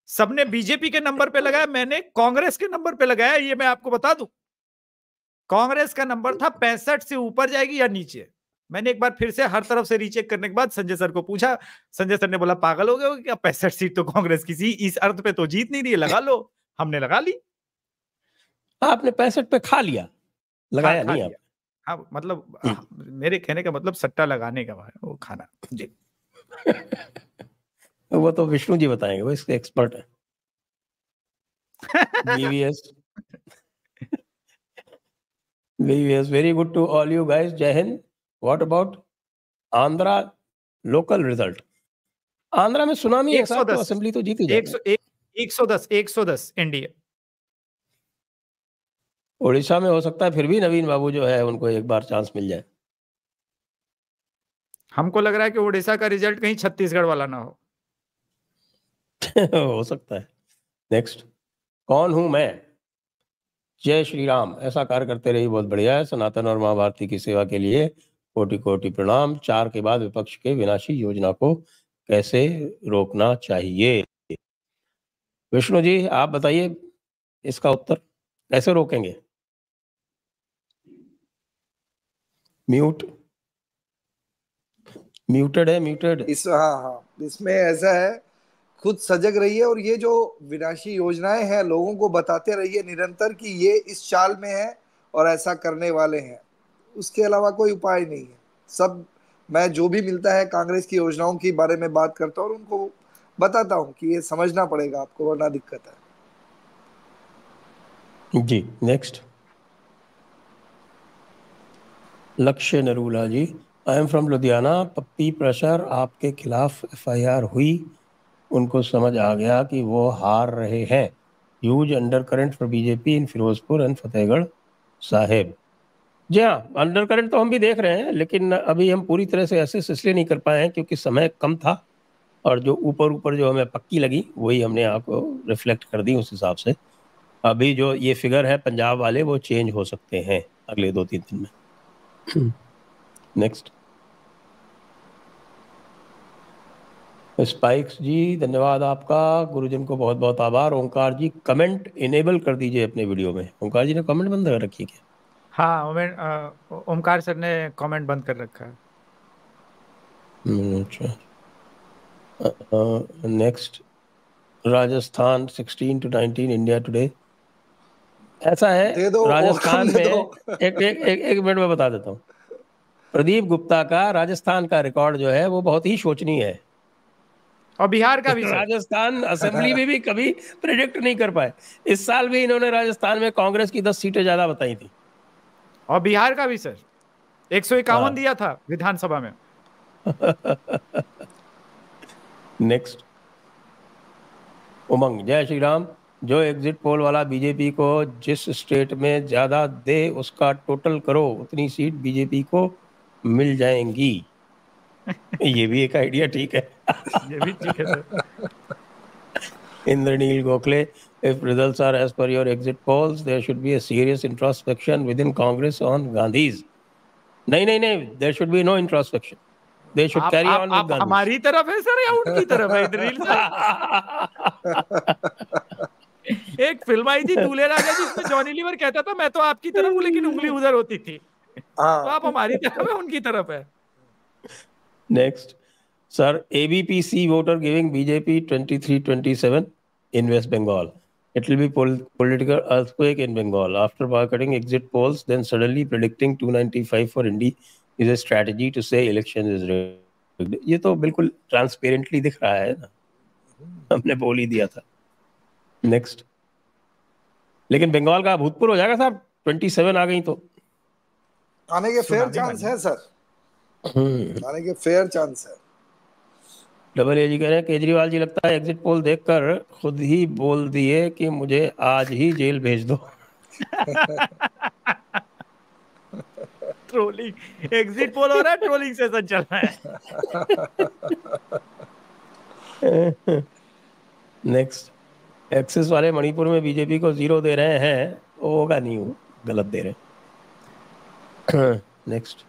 सबने बीजेपी के नंबर पे लगाया, मैंने कांग्रेस के नंबर पे लगाया। ये मैं आपको बता दूं, कांग्रेस का नंबर था 65 से ऊपर जाएगी या नीचे। मैंने एक बार फिर से हर तरफ से रीचेक करने के बाद संजय सर को पूछा, संजय सर ने बोला पागल हो गए हो क्या, 65 सीट तो कांग्रेस किसी इस अर्थ पे तो जीत नहीं रही है, लगा लो। हमने लगा ली। आपने 65 पे खा लिया, लगाया खा नहीं लिया। आप। हाँ मतलब मेरे कहने का मतलब सट्टा लगाने का है वो खाना जी। वो तो विष्णु जी बताएंगे, वो इसके एक्सपर्ट है। VVS very good to all you guys. Jai Hind. What about Andhra local result? Andhra में सुनामी है साहब, तो असेंबली तो जीती जाएगी। 110 एनडीए। उड़ीसा में हो सकता है फिर भी नवीन बाबू जो है उनको एक बार चांस मिल जाए। हमको लग रहा है कि उड़ीसा का रिजल्ट कहीं छत्तीसगढ़ वाला ना हो। हो सकता है। नेक्स्ट, कौन हूं मैं? जय श्री राम। ऐसा कार्य करते रहिए, बहुत बढ़िया है। सनातन और माँ भारती की सेवा के लिए कोटि कोटि प्रणाम। 4 के बाद विपक्ष के विनाशी योजना को कैसे रोकना चाहिए? विष्णु जी आप बताइए इसका उत्तर, कैसे रोकेंगे? म्यूटेड है, म्यूटेड। हाँ इसमें ऐसा है, खुद सजग रहिए और ये जो विनाशी योजनाएं हैं लोगों को बताते रहिए निरंतर कि ये इस चाल में है और ऐसा करने वाले हैं। उसके अलावा कोई उपाय नहीं है। सब मैं जो भी मिलता है कांग्रेस की योजनाओं के बारे में बात करता हूँ और उनको बताता हूँ कि ये समझना पड़ेगा आपको वरना दिक्कत है जी। Next, Lakshya Narula ji, I am from Ludhiana. Pappi pressure आपके खिलाफ FIR हुई, उनको समझ आ गया कि वो हार रहे हैं। Huge under current for BJP in Ferozepur and Fatehgarh Sahib. जी हाँ, अंडर करंट तो हम भी देख रहे हैं, लेकिन अभी हम पूरी तरह से एसेस इसलिए नहीं कर पाए हैं क्योंकि समय कम था और जो ऊपर ऊपर जो हमें पक्की लगी वही हमने आपको रिफ्लेक्ट कर दी उस हिसाब से। अभी जो ये फिगर है पंजाब वाले वो चेंज हो सकते हैं अगले 2-3 दिन में। नेक्स्ट, स्पाइक्स जी धन्यवाद आपका, गुरुजन को बहुत बहुत आभार। ओंकार जी कमेंट इनेबल कर दीजिए अपने वीडियो में। ओंकार जी ने कमेंट बंद कर रखी है क्या? हाँ ओमकार सर ने कमेंट बंद कर रखा है। अच्छा। Next, Rajasthan 16 to 19 India today. ऐसा है दे दो, राजस्थान दे में दो। एक मिनट में बता देता हूँ। प्रदीप गुप्ता का राजस्थान का रिकॉर्ड जो है वो बहुत ही शोचनीय है और बिहार का भी सर। राजस्थान असेंबली में भी कभी प्रेडिक्ट नहीं कर पाए। इस साल भी इन्होंने राजस्थान में कांग्रेस की 10 सीटें ज्यादा बताई थी। और बिहार का भी सर 151 दिया था विधानसभा में। नेक्स्ट, उमंग, जय श्री राम। जो एग्जिट पोल वाला बीजेपी को जिस स्टेट में ज्यादा दे उसका टोटल करो, उतनी सीट बीजेपी को मिल जाएंगी। ये भी एक आइडिया ठीक है। ये भी ठीक है sir. Indranil Gokhale, if results are as per your exit polls, there should be a serious introspection within Congress on Gandhis. नहीं, there should be no introspection. They should carry on with Gandhis. हमारी तरफ है सर या उनकी तरफ है Indranil sir? एक film आई थी दूल्हे राजा जिसमें जॉनी लीवर कहता था मैं तो आपकी तरफ हूँ लेकिन उंगली उधर होती थी। तो आप हमारी तरफ है उनकी तरफ है। Next, sir, ABPC voter giving BJP 23-27 in West Bengal. It will be political earthquake in Bengal. After boycotting exit polls, then suddenly predicting 295 for Indy is a strategy to say election is rigged. ये तो बिल्कुल transparently दिख रहा है ना, हमने बोल ही दिया था। नेक्स्ट, लेकिन बंगाल का भूतपूर्व हो जाएगा साहब, 27 आ गई तो आने के फेयर चांस है सर, आने के फेयर चांस है। डबल ए जी कह रहे हैं केजरीवाल जी लगता है एग्जिट पोल देखकर खुद ही बोल दिए कि मुझे आज ही जेल भेज दो। ट्रोलिंग एग्जिट पोल हो रहा है, ट्रोलिंग सेशन चल रहा है। नेक्स्ट, एक्सिस वाले मणिपुर में बीजेपी को 0 दे रहे हैं, वो होगा नहीं, वो गलत दे रहे हैं। Next,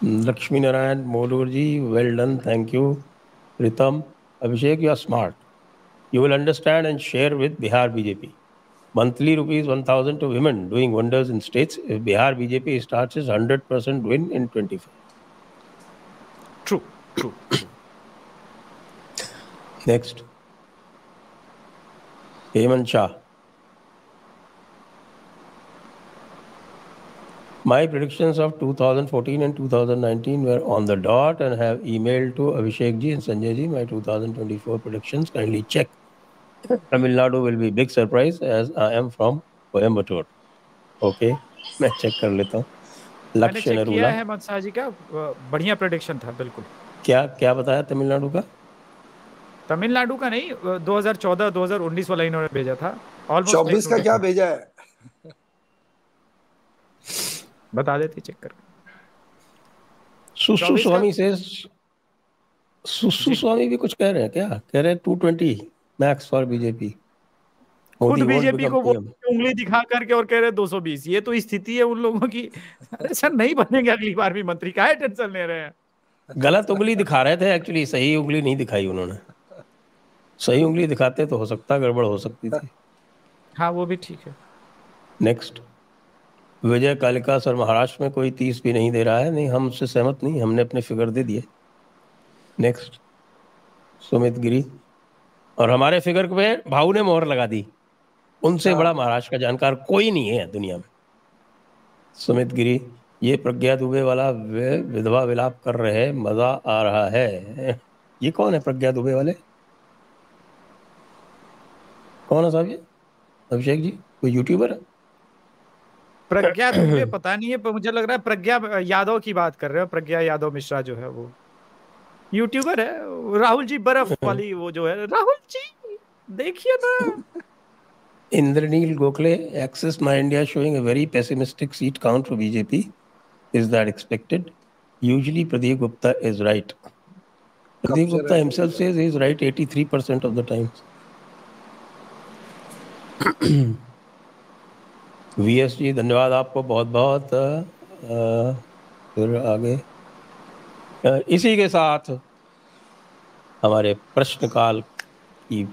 Lakshmi Narayan Molur ji, well done, thank you. Pritam, Abhishek, you are smart, you will understand and share with Bihar BJP. Monthly rupees 1,000 to women doing wonders in states. If Bihar BJP starts its 100% win in 25. True. Next, Hemant Shah. My predictions of 2014 and 2019 were on the dot and have emailed to Abhishek ji and Sanjay ji my 2024 predictions. Kindly check. Tamil Nadu will be big surprise as I am from Coimbatore. Okay, मैं check कर लेता हूँ। लक्ष्य नरूला है मनसा जी का बढ़िया prediction था, बिल्कुल। क्या बताया तमिलनाडु का? तमिलनाडु का नहीं, 2014 2019 वाला इन्होंने भेजा था। 24 का क्या भेजा है बता देते चेक कर। सुसु स्वामी भी कुछ कह रहे हैं क्या? कह रहे हैं 220 मैक्स फॉर बीजेपी। खुद बीजेपी को उंगली दिखा करके और कह रहे 220। ये तो स्थिति है उन लोगों की। अरे सर नहीं बनेंगे अगली बार भी मंत्री, काहे टेंशन ले रहे हैं? गलत उंगली दिखा रहे थे, एक्चुअली सही उंगली नहीं दिखाई उन्होंने। सही उंगली दिखाते तो हो सकता गड़बड़ हो सकती थी। हाँ वो भी ठीक है। नेक्स्ट, विजय कालिका सर, महाराष्ट्र में कोई 30 भी नहीं दे रहा है। नहीं, हम उससे सहमत नहीं, हमने अपने फिगर दे दिए। नेक्स्ट, सुमित गिरी, और हमारे फिगर पे भाऊ ने मोहर लगा दी। उनसे बड़ा महाराष्ट्र का जानकार कोई नहीं है दुनिया में। सुमित गिरी, ये प्रज्ञा दुबे वाला विधवा विलाप कर रहे, मजा आ रहा है। ये कौन है प्रज्ञा दुबे वाले? कौन है साहब ये? अभिषेक जी, कोई यूट्यूबर है? प्रज्ञा दुबे पता नहीं है, पर मुझे लग रहा है प्रज्ञा यादव की बात कर रहे हो। प्रज्ञा यादव मिश्रा जो है वो यूट्यूबर है। राहुल जी बर्फ वाली वो जो है, राहुल जी देखिए ना। Indranil Gokhale, Axis My India showing a very pessimistic seat count for BJP. Is that expected? Usually Pradeep Gupta is right. Pradeep Gupta himself says he is right 83% of the times. VSG, धन्यवाद आपको बहुत बहुत। फिर आगे इसी के साथ हमारे प्रश्नकाल की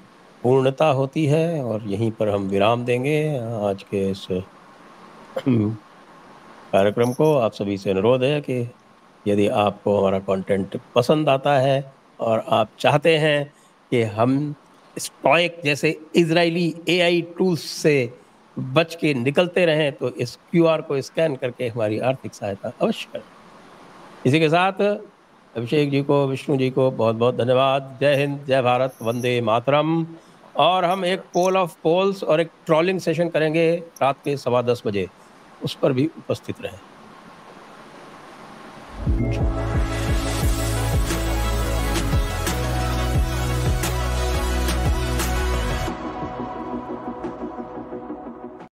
पूर्णता होती है और यहीं पर हम विराम देंगे आज के इस कार्यक्रम को। आप सभी से अनुरोध है कि यदि आपको हमारा कंटेंट पसंद आता है और आप चाहते हैं कि हम स्टॉइक जैसे इजरायली AI टूल्स से बच के निकलते रहें, तो इस QR को स्कैन करके हमारी आर्थिक सहायता अवश्य करें। इसी के साथ अभिषेक जी को, विष्णु जी को बहुत बहुत धन्यवाद। जय हिंद, जय भारत, वंदे मातरम। और हम एक पोल ऑफ पोल्स और एक ट्रोलिंग सेशन करेंगे रात के 10:15 बजे, उस पर भी उपस्थित रहें।